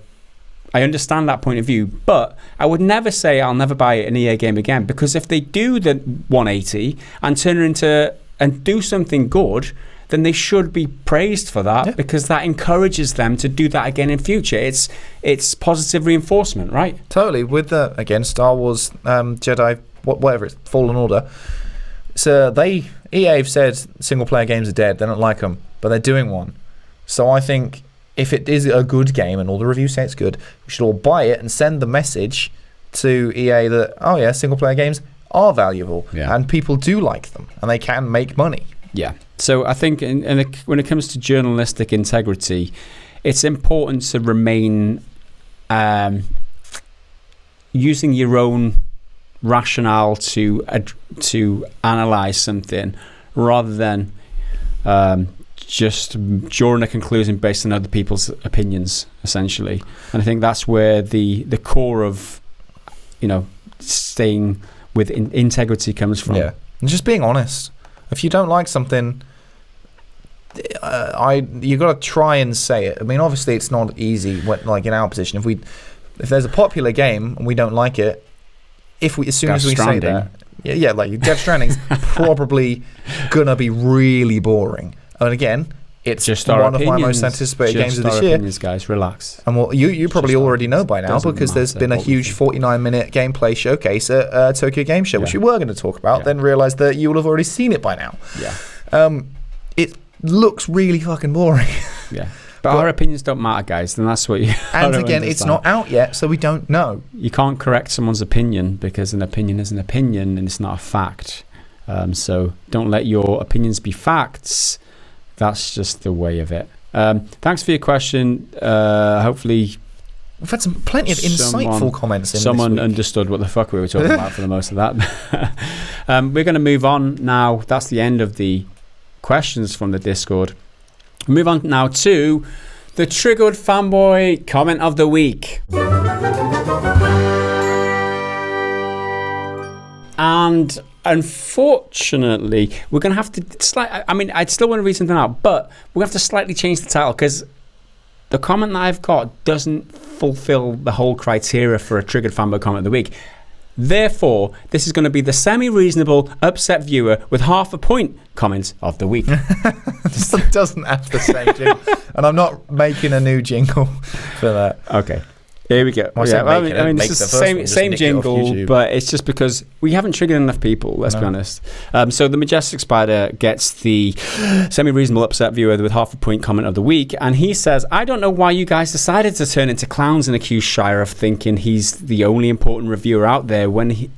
I understand that point of view, but I would never say I'll never buy an EA game again, because if they do the 180 and turn it into and do something good, then they should be praised for that, because that encourages them to do that again in future. It's positive reinforcement, right? Totally. With again, Star Wars, Jedi, whatever it's Fallen Order. So EA have said single player games are dead. They don't like them, but they're doing one. So I think if it is a good game and all the reviews say it's good, we should all buy it and send the message to EA that, single player games are valuable and people do like them and they can make money. Yeah. So I think when it comes to journalistic integrity, it's important to remain using your own rationale to analyze something rather than just drawing a conclusion based on other people's opinions, essentially. And I think that's where the core of staying with integrity comes from. Yeah, and just being honest. If you don't like something, you got to try and say it. I mean, obviously it's not easy when, like in our position, if there's a popular game and we don't like it, as soon as we say that, like Death Stranding's probably gonna be really boring. And again, it's just one of my most anticipated games of this year. Guys, relax. And you probably already know by now, because there's been a huge 49-minute gameplay showcase at Tokyo Game Show, which we were going to talk about, then realised that you will have already seen it by now. Yeah. It looks really fucking boring. Yeah. But our opinions don't matter, guys. Then that's what you. And again, it's not out yet, so we don't know. You can't correct someone's opinion, because an opinion is an opinion and it's not a fact. So don't let your opinions be facts. That's just the way of it. Thanks for your question. Hopefully, we've had plenty of insightful comments in someone this week. Understood what the fuck we were talking about for the most of that. We're going to move on now. That's the end of the questions from the Discord. Move on now to the Triggered Fanboy comment of the week. And unfortunately, we're going to have to I'd still want to read something out, but we have to slightly change the title because the comment that I've got doesn't fulfill the whole criteria for a Triggered Fanboy comment of the week. Therefore, this is going to be the semi-reasonable, upset viewer with half a point comment of the week. This doesn't have the same jingle. And I'm not making a new jingle for that. Okay. Here we go. It's the same jingle, but it's just because we haven't triggered enough people, let's be honest. So the Majestic Spider gets the semi-reasonable upset viewer with half a point comment of the week, and he says, I don't know why you guys decided to turn into clowns and accuse Shire of thinking he's the only important reviewer out there when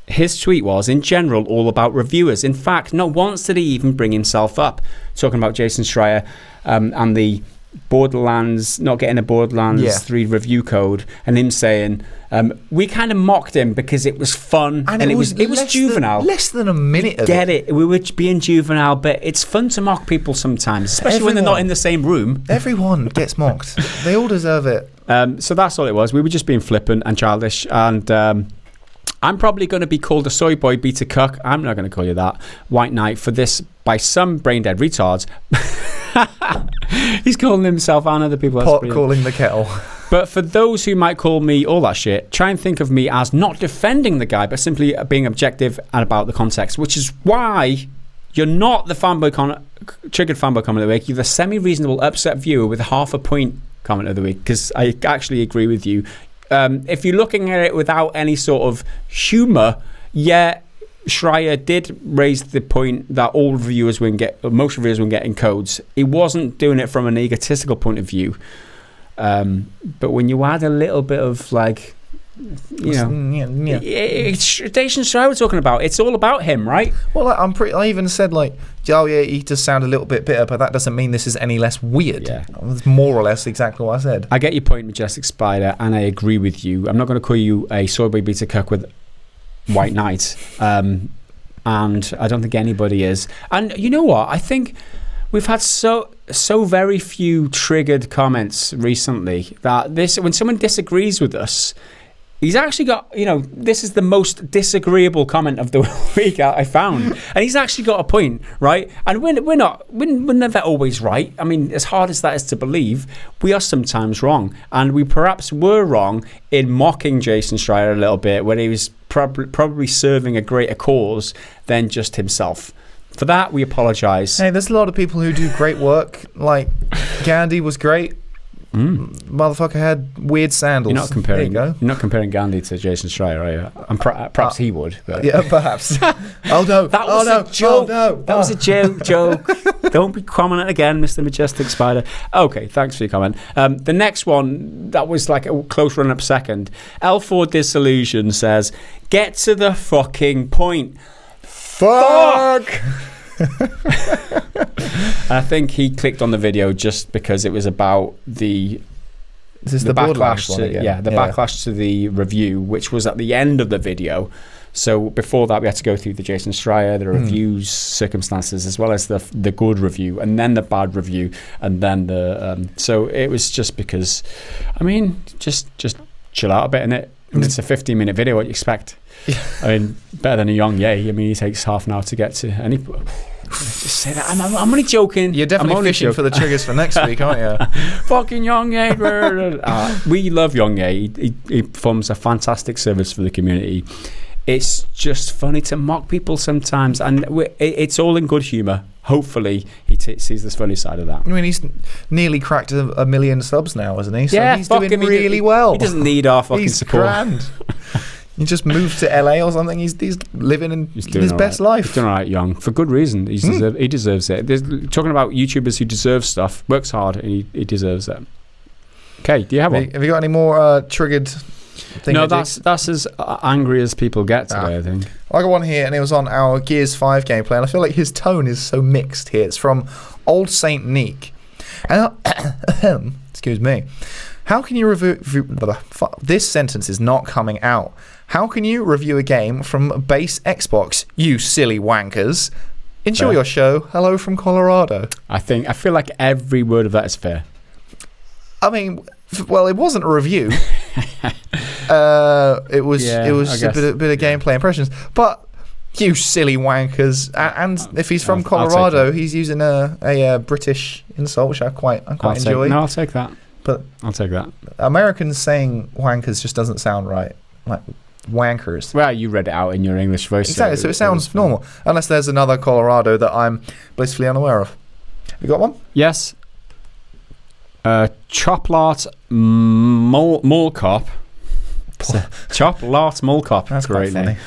his tweet was, in general, all about reviewers. In fact, not once did he even bring himself up. Talking about Jason Schreier and the Borderlands, not getting a Borderlands 3 review code, and him saying we kind of mocked him because it was fun and it was juvenile. Less than a minute of it. We were being juvenile, but it's fun to mock people sometimes, especially when they're not in the same room. Everyone gets mocked. They all deserve it. So that's all it was. We were just being flippant and childish, and I'm probably going to be called a soy boy beta cuck. I'm not going to call you that. White Knight for this by some brain dead retards. He's calling himself and other people. Pot calling the kettle. But for those who might call me all that shit, try and think of me as not defending the guy, but simply being objective and about the context, which is why you're not the triggered fanboy comment of the week. You're the semi-reasonable upset viewer with half a point comment of the week, because I actually agree with you. If you're looking at it without any sort of humour, Schreier did raise the point that most reviewers wouldn't get in codes. He wasn't doing it from an egotistical point of view. But when you add a little bit of it's Jason Schreier we're talking about. It's all about him, right? Well, I even said he does sound a little bit bitter, but that doesn't mean this is any less weird. Yeah. It's more or less exactly what I said. I get your point, Majestic Spider, and I agree with you. I'm not going to call you a soyboy beta cuck with White Knight, and I don't think anybody is. And you know what? I think we've had so very few triggered comments recently that when someone disagrees with us, he's actually got, this is the most disagreeable comment of the week I found, and he's actually got a point, right? And we're never always right. I mean, as hard as that is to believe, we are sometimes wrong, and we perhaps were wrong in mocking Jason Schreier a little bit when he was probably serving a greater cause than just himself. For that, we apologise. Hey, there's a lot of people who do great work. Like Gandhi was great. Motherfucker had weird sandals. You're not comparing Gandhi to Jason Schreier, are you? And perhaps he would. But. Yeah, perhaps. Oh no! That was a joke. Oh, no. That was a joke. Don't be commenting again, Mr. Majestic Spider. Okay, thanks for your comment. The next one that was like a close run-up second. L4 Disillusion says, "Get to the fucking point." Fuck. I think he clicked on the video just because it was about the backlash backlash to the review, which was at the end of the video. So before that, we had to go through the Jason Schreier, the reviews, circumstances, as well as the good review, and then the bad review, and then the so it was just because, I mean, just chill out a bit, innit? It's a 15-minute video. What do you expect? I mean, better than a Young Ye. I mean, he takes half an hour to get to any. Just say that. I'm only joking. You're definitely fishing for the triggers for next week, aren't you? Fucking Young Ye. We love Young Ye. He performs a fantastic service for the community. It's just funny to mock people sometimes, and it's all in good humour. Hopefully, he sees this funny side of that. I mean, he's nearly cracked a million subs now, isn't he? So yeah, he's doing really well. He doesn't need our fucking support. He's grand. He just moved to LA or something. He's living his best life. He's doing all right, Young, for good reason. He deserves it. Talking about YouTubers who deserve stuff, works hard, and he deserves it. Okay, do you have one? Have you got any more triggered? No, that's as angry as people get today, I think. I got one here, and it was on our Gears 5 gameplay, and I feel like his tone is so mixed here. It's from Old Saint Neek. And excuse me. How can you review... This sentence is not coming out. How can you review a game from base Xbox, you silly wankers? Enjoy your show. Hello from Colorado. I feel like every word of that is fair. I mean, well, it wasn't a review. It was a bit of gameplay impressions. But you silly wankers! And if he's from Colorado, he's using a British insult, which I quite enjoy. I'll take that. But I'll take that. Americans saying wankers just doesn't sound right. Like wankers. Well, you read it out in your English voice. Exactly. So it sounds normal, unless there's another Colorado that I'm blissfully unaware of. You got one? Yes. Choplart Molcop. Choplart Molcop. That's great quite funny. name.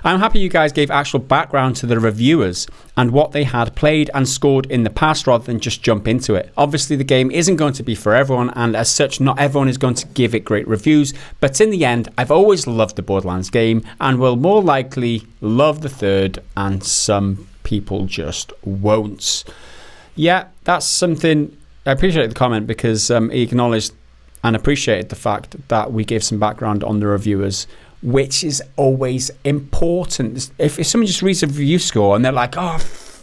I'm happy you guys gave actual background to the reviewers and what they had played and scored in the past rather than just jump into it. Obviously, the game isn't going to be for everyone, and as such, not everyone is going to give it great reviews. But in the end, I've always loved the Borderlands game and will more likely love the third, and some people just won't. Yeah, that's something. I appreciate the comment because he acknowledged and appreciated the fact that we gave some background on the reviewers, which is always important. If someone just reads a review score and they're like, oh,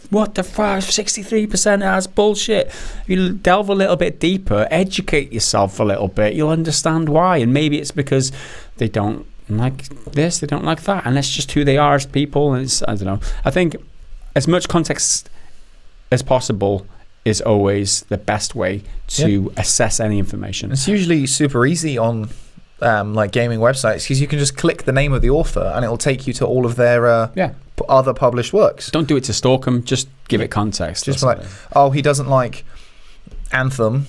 what the fuck, 63%, that's bullshit. If you delve a little bit deeper, educate yourself a little bit, you'll understand why. And maybe it's because they don't like this, they don't like that, and that's just who they are as people. And I don't know. I think as much context as possible is always the best way to assess any information. It's usually super easy on like gaming websites because you can just click the name of the author and it'll take you to all of their other published works. Don't do it to stalk them, just give it context. Just like, oh, he doesn't like Anthem,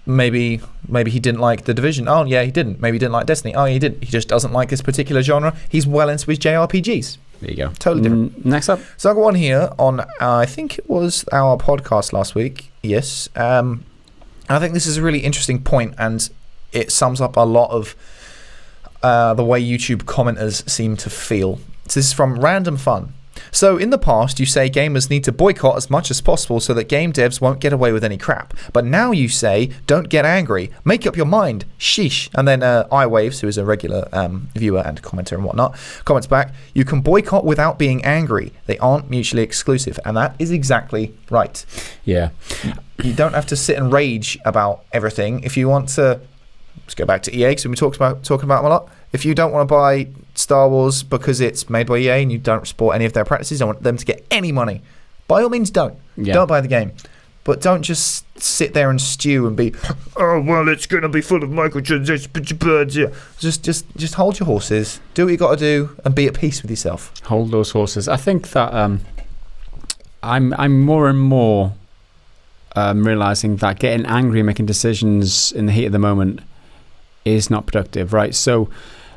maybe he didn't like The Division. Oh yeah, he didn't. Maybe he didn't like Destiny. Oh, he didn't. He just doesn't like this particular genre. He's well into his JRPGs. There you go. Totally different. Next up. So I've got one here on, I think it was our podcast last week. Yes. I think this is a really interesting point, and it sums up a lot of the way YouTube commenters seem to feel. So this is from Random Fun. So in the past, you say gamers need to boycott as much as possible so that game devs won't get away with any crap. But now you say, don't get angry. Make up your mind. Sheesh. And then iWaves, who is a regular viewer and commenter and whatnot, comments back, you can boycott without being angry. They aren't mutually exclusive. And that is exactly right. Yeah. You don't have to sit and rage about everything. If you want to, let's go back to EA, because we talking about them a lot. If you don't want to buy Star Wars because it's made by EA and you don't support any of their practices, don't want them to get any money, by all means don't. Yeah. Don't buy the game. But don't just sit there and stew and be, oh, well, it's going to be full of microtransactions. Just hold your horses, do what you got to do, and be at peace with yourself. Hold those horses. I think that I'm more and more realising that getting angry and making decisions in the heat of the moment is not productive, right? So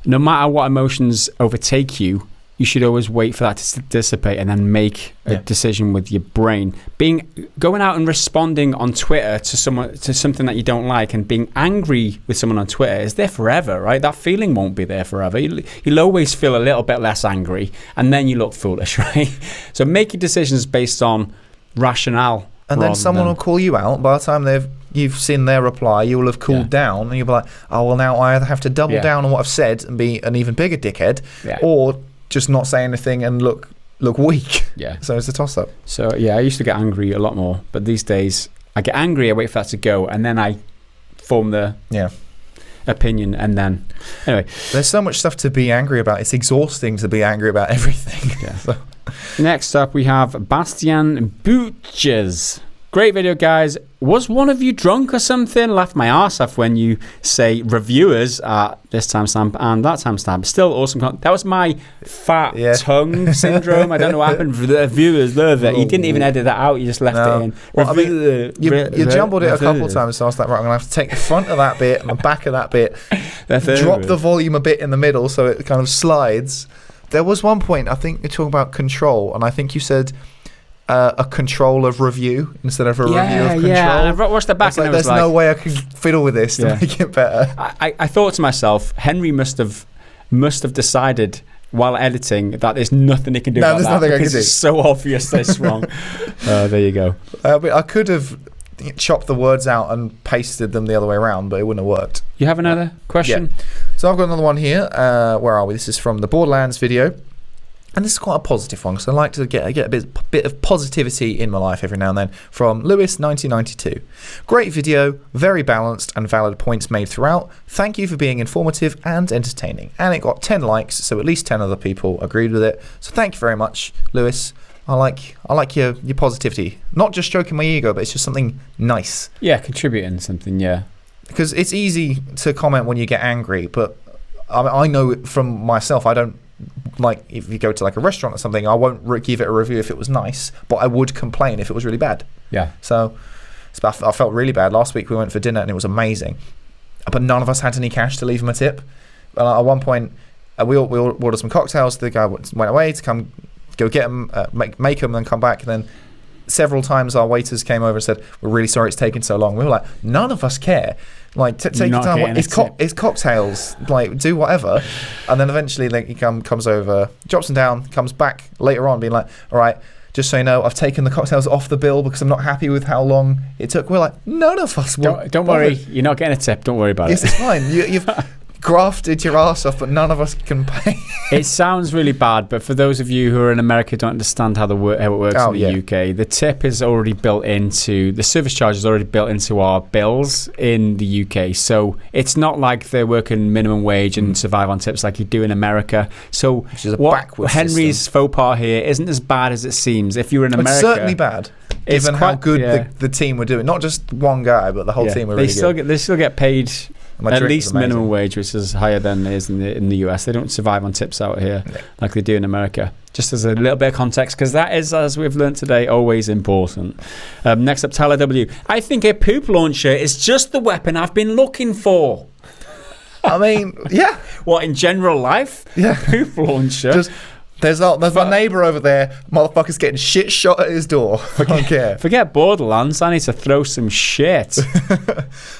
no matter what emotions overtake you, you should always wait for that to dissipate and then make a decision with your brain. Going out and responding on Twitter to something that you don't like and being angry with someone on Twitter is there forever, right? That feeling won't be there forever. You'll always feel a little bit less angry, and then you look foolish, right? So make your decisions based on rationale. And then someone will call you out. By the time you've seen their reply, you will have cooled down, and you'll be like, oh, well, now I either have to double down on what I've said and be an even bigger dickhead, or just not say anything and look weak. Yeah. So it's a toss-up. So, I used to get angry a lot more, but these days I get angry, I wait for that to go, and then I form the opinion, and then... Anyway. There's so much stuff to be angry about. It's exhausting to be angry about everything. Yeah. So. Next up, we have Bastian Butches. Great video, guys. Was one of you drunk or something? Laughed my arse off when you say reviewers at this timestamp and that timestamp. Still awesome. That was my fat tongue syndrome. I don't know what happened for the viewers. He didn't even edit that out. You just left it in. Well, I mean, you jumbled it a couple of times, so I was like, right, I'm going to have to take the front of that bit and the back of that bit, drop the volume a bit in the middle so it kind of slides. There was one point, I think you're talking about control, and I think you said a control of review instead of a review of control. Yeah, I watched the back and there's no way I can fiddle with this to make it better. I thought to myself, Henry must have decided while editing that there's nothing he can do about that because it's so obvious that it's wrong. There you go. But I could have chopped the words out and pasted them the other way around, but it wouldn't have worked. You have another question? Yeah. So I've got another one here. Where are we? This is from the Borderlands video. And this is quite a positive one because I like to get a bit of positivity in my life every now and then. From Lewis, 1992. Great video, very balanced and valid points made throughout. Thank you for being informative and entertaining. And it got 10 likes, so at least 10 other people agreed with it. So thank you very much, Lewis. I like your positivity. Not just stroking my ego, but it's just something nice. Yeah, contributing something, yeah. Because it's easy to comment when you get angry, but I know from myself, I don't, like, if you go to like a restaurant or something, I won't give it a review if it was nice, but I would complain if it was really bad. Yeah. So I felt really bad. Last week we went for dinner and it was amazing, but none of us had any cash to leave him a tip. At one point, we all ordered some cocktails. The guy went away to go get them, make them, and then come back. And then several times our waiters came over and said, "We're really sorry it's taken so long." We were like, none of us care. Like, take your time. It's cocktails. Like, do whatever. And then eventually, like, he comes over, drops them down, comes back later on, being like, "All right, just so you know, I've taken the cocktails off the bill because I'm not happy with how long it took." We're like, none of us. Don't worry, you're not getting a tip. Don't worry about it. Yes, it's fine. You've grafted your ass off, but none of us can pay. It sounds really bad, but for those of you who are in America don't understand how it works in the UK, the tip is already built into the service charge is already built into our bills in the UK. So it's not like they're working minimum wage and survive on tips like you do in America. So which is a backwards Henry's system. Faux pas here isn't as bad as it seems. If you're in America, it's certainly bad. Given how good the team were doing, not just one guy, but the whole team were really good. They still get paid at least minimum wage, which is higher than it is in the US. They don't survive on tips out here like they do in America. Just as a little bit of context, because that is, as we've learned today, always important. Next up, Tyler W. I think a poop launcher is just the weapon I've been looking for. I mean, yeah. What, in general life? Yeah. Poop launcher. There's my neighbour over there. Motherfucker's getting shit shot at his door. I don't care. Forget Borderlands. I need to throw some shit.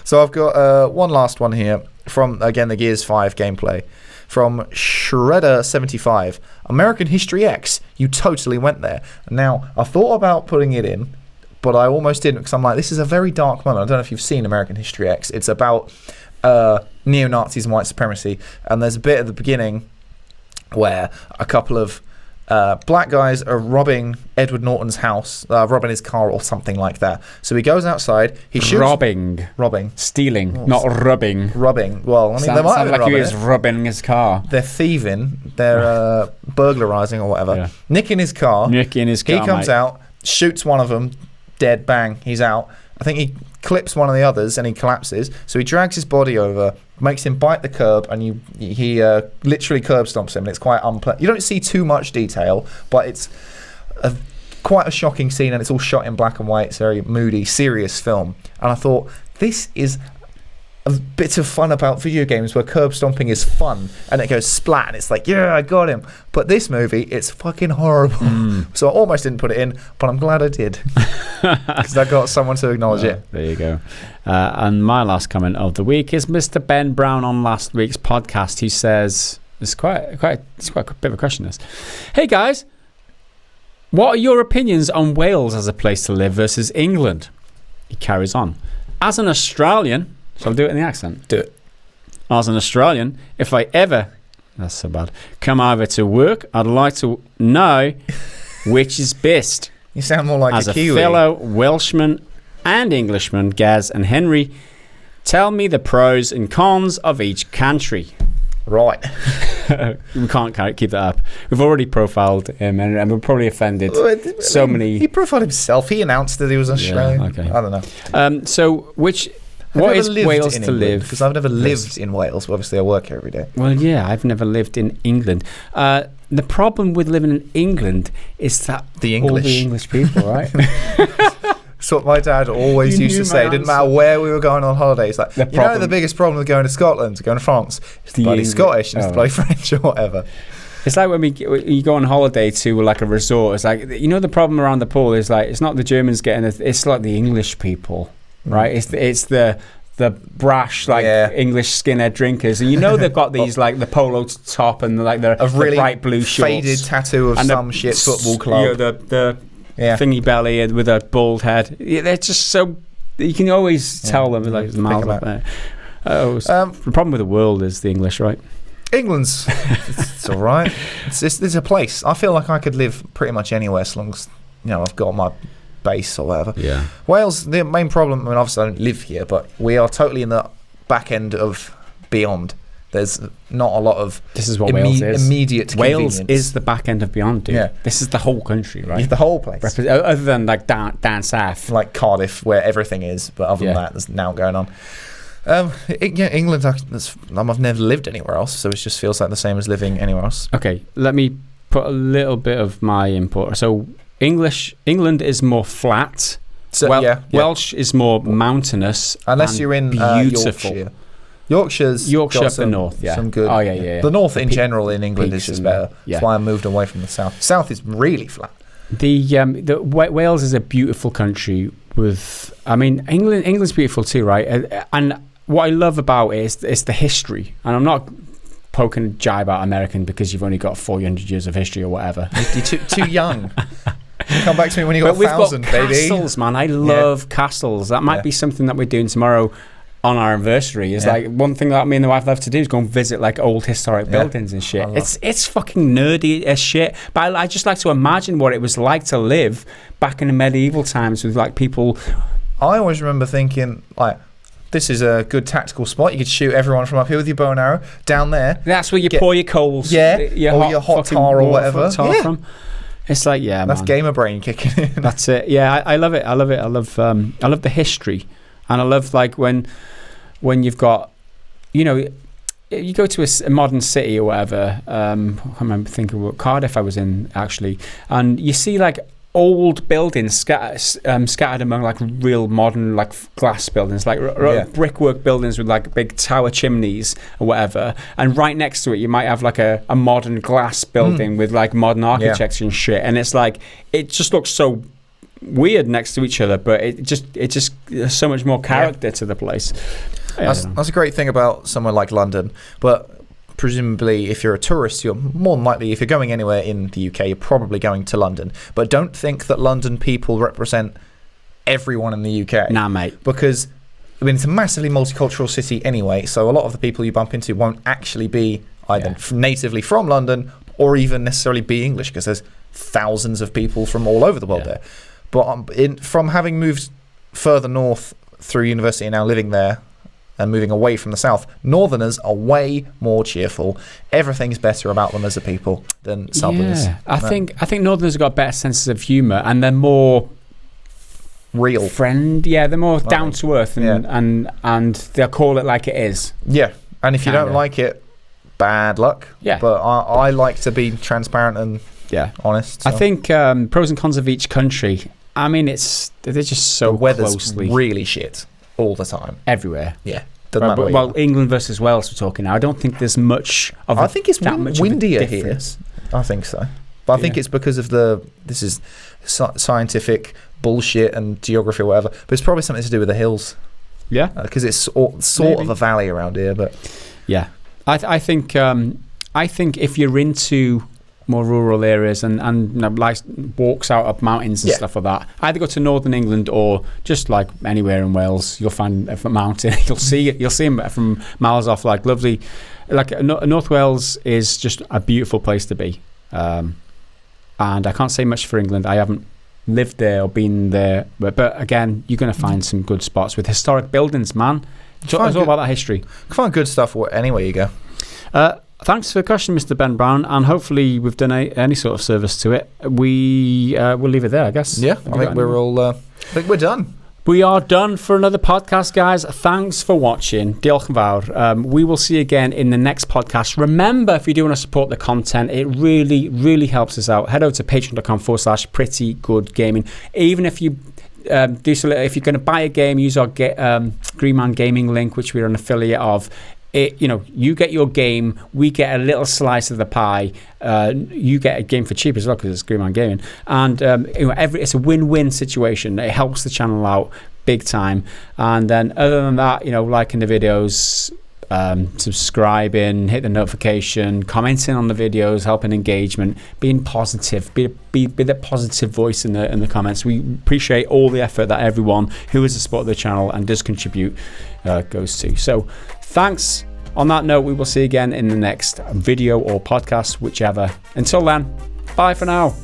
So I've got one last one here from, again, the Gears 5 gameplay. From Shredder75. American History X. You totally went there. Now, I thought about putting it in, but I almost didn't because I'm like, this is a very dark moment. I don't know if you've seen American History X. It's about neo-Nazis and white supremacy. And there's a bit at the beginning where a couple of black guys are robbing Edward Norton's house, robbing his car or something like that. So he goes outside, he shoots... Robbing. Stealing, not rubbing. Robbing. Well, I mean, they might have been like he was rubbing his car. They're thieving, they're burglarizing or whatever. Yeah. Nicking his car. He comes out, shoots one of them, dead, bang, he's out. I think he clips one of the others and he collapses. So he drags his body over, makes him bite the curb, and he literally curb stomps him. And it's quite unpleasant. You don't see too much detail, but it's quite a shocking scene, and it's all shot in black and white. It's a very moody, serious film. And I thought, this is a bit of fun about video games where curb stomping is fun, and it goes splat, and it's like, yeah, I got him. But this movie, it's fucking horrible. So I almost didn't put it in, but I'm glad I did. Because I got someone to acknowledge it. There you go. And my last comment of the week is Mr. Ben Brown on last week's podcast. He says, it's quite a bit of a question, this. Hey guys, what are your opinions on Wales as a place to live versus England? He carries on. As an Australian, shall I do it in the accent? Do it. As an Australian, if I ever, that's so bad, come over to work, I'd like to know which is best. You sound more like as a Kiwi. As a fellow Welshman and Englishman, Gaz and Henry, tell me the pros and cons of each country. Right. We can't keep that up. We've already profiled him, and we're probably offended many. He profiled himself. He announced that he was Australian. Yeah, okay. I don't know. So what is Wales to live? Because I've never lived in Wales. Obviously, I work here every day. Well, yeah, I've never lived in England. The problem with living in England is that all the English people, right? That's what my dad always used to say. It didn't matter where we were going on holiday. It's like, the biggest problem with going to Scotland, going to France, it's the bloody Scottish and it's the bloody French or whatever. It's like when you go on holiday to like a resort. It's like, the problem around the pool is like, it's not the Germans getting it. It's like the English people, right? It's the brash English skinhead drinkers, and they've got these like the polo top and like the really bright blue shorts, faded tattoo of some shit football club, the thingy belly with a bald head. They're just so you can always tell them like the mouth up there. The problem with the world is the English, right? England's it's all right. It's a place. I feel like I could live pretty much anywhere as long as I've got my base or whatever. Yeah. Wales, the main problem. I mean, obviously I don't live here, but we are totally in the back end of beyond. There's not a lot of this is what Wales is. Immediate Wales is the back end of beyond, dude. Yeah. This is the whole country, right? It's the whole place. Other than like down south, like Cardiff, where everything is. But other than that, there's now going on. England. I've never lived anywhere else, so it just feels like the same as living anywhere else. Okay, let me put a little bit of my input. So England is more flat. So, Welsh is more mountainous. Unless you're in beautiful. Yorkshire. Yorkshire up the north, yeah. Some good. Oh yeah. The north in general in England is just better. Yeah. That's why I moved away from the south. South is really flat. The Wales is a beautiful country. England's beautiful too, right? And what I love about it is the history. And I'm not poking a jibe at American because you've only got 400 years of history or whatever. You're too young. Come back to me when you've got 1,000, baby. Castles, man. I love castles. That might be something that we're doing tomorrow on our anniversary. Is like one thing that me and the wife love to do is go and visit like old historic buildings and shit. It's fucking nerdy as shit. But I just like to imagine what it was like to live back in the medieval times with like people. I always remember thinking like, this is a good tactical spot. You could shoot everyone from up here with your bow and arrow. Down there, that's where you pour your coals. Yeah, your hot tar or whatever. From. It's like that's gamer brain kicking in. That's it. Yeah, I love it. I love the history, and I love like when you've got, you go to a modern city or whatever. I remember thinking what Cardiff I was in actually, and you see like old buildings scattered among like real modern like glass buildings, like brickwork buildings with like big tower chimneys or whatever, and right next to it you might have like a modern glass building with like modern architecture and shit, and it's like it just looks so weird next to each other, but it just there's so much more character to the place. That's a great thing about somewhere like London, but presumably if you're a tourist, you're more than likely, if you're going anywhere in the UK, you're probably going to London. But don't think that London people represent everyone in the UK. Nah, mate. Because it's a massively multicultural city anyway, so a lot of the people you bump into won't actually be either natively from London or even necessarily be English, because there's thousands of people from all over the world there. But from having moved further north through university and now living there, and moving away from the south, Northerners are way more cheerful. Everything's better about them as a people than Southerners. Yeah, I think Northerners have got better senses of humour, and they're more real. They're more down to earth, and they'll call it like it is. Yeah, and if you don't like it, bad luck. Yeah, but I like to be transparent and honest. So. I think pros and cons of each country. I mean, they're just so the weather's closely really shit. All the time. Everywhere. Yeah. Well, England versus Wales we're talking now. I don't think there's much of I think it's windier here. I think so. But I think it's because of this is scientific bullshit and geography or whatever. But it's probably something to do with the hills. Yeah. Because it's sort of a valley around here. But yeah. I think if you're into more rural areas and like walks out up mountains and stuff like that, either go to northern England or just like anywhere in Wales, you'll find a mountain. You'll see them from miles off. Like lovely, like North Wales is just a beautiful place to be. And I can't say much for England. I haven't lived there or been there, but again, you're going to find some good spots with historic buildings, man. It's all about that history. You can find good stuff anywhere you go. Thanks for the question, Mr. Ben Brown, and hopefully we've done any sort of service to it. We'll leave it there, I guess. Yeah, I think we're done. We are done for another podcast, guys. Thanks for watching. Diolch yn fawr. We will see you again in the next podcast. Remember, if you do want to support the content, it really, really helps us out. Head over to patreon.com/prettygoodgaming. Even if you if you're going to buy a game, use our Green Man Gaming link, which we're an affiliate of. You get your game, we get a little slice of the pie. You get a game for cheap as well because it's Green Man Gaming, and it's a win-win situation. It helps the channel out big time. And then other than that, liking the videos, subscribing, hit the notification, commenting on the videos, helping engagement, being positive, be the positive voice in the comments. We appreciate all the effort that everyone who is a support of the channel and does contribute goes to. So thanks, On that note, we will see you again in the next video or podcast, whichever. Until then, bye for now.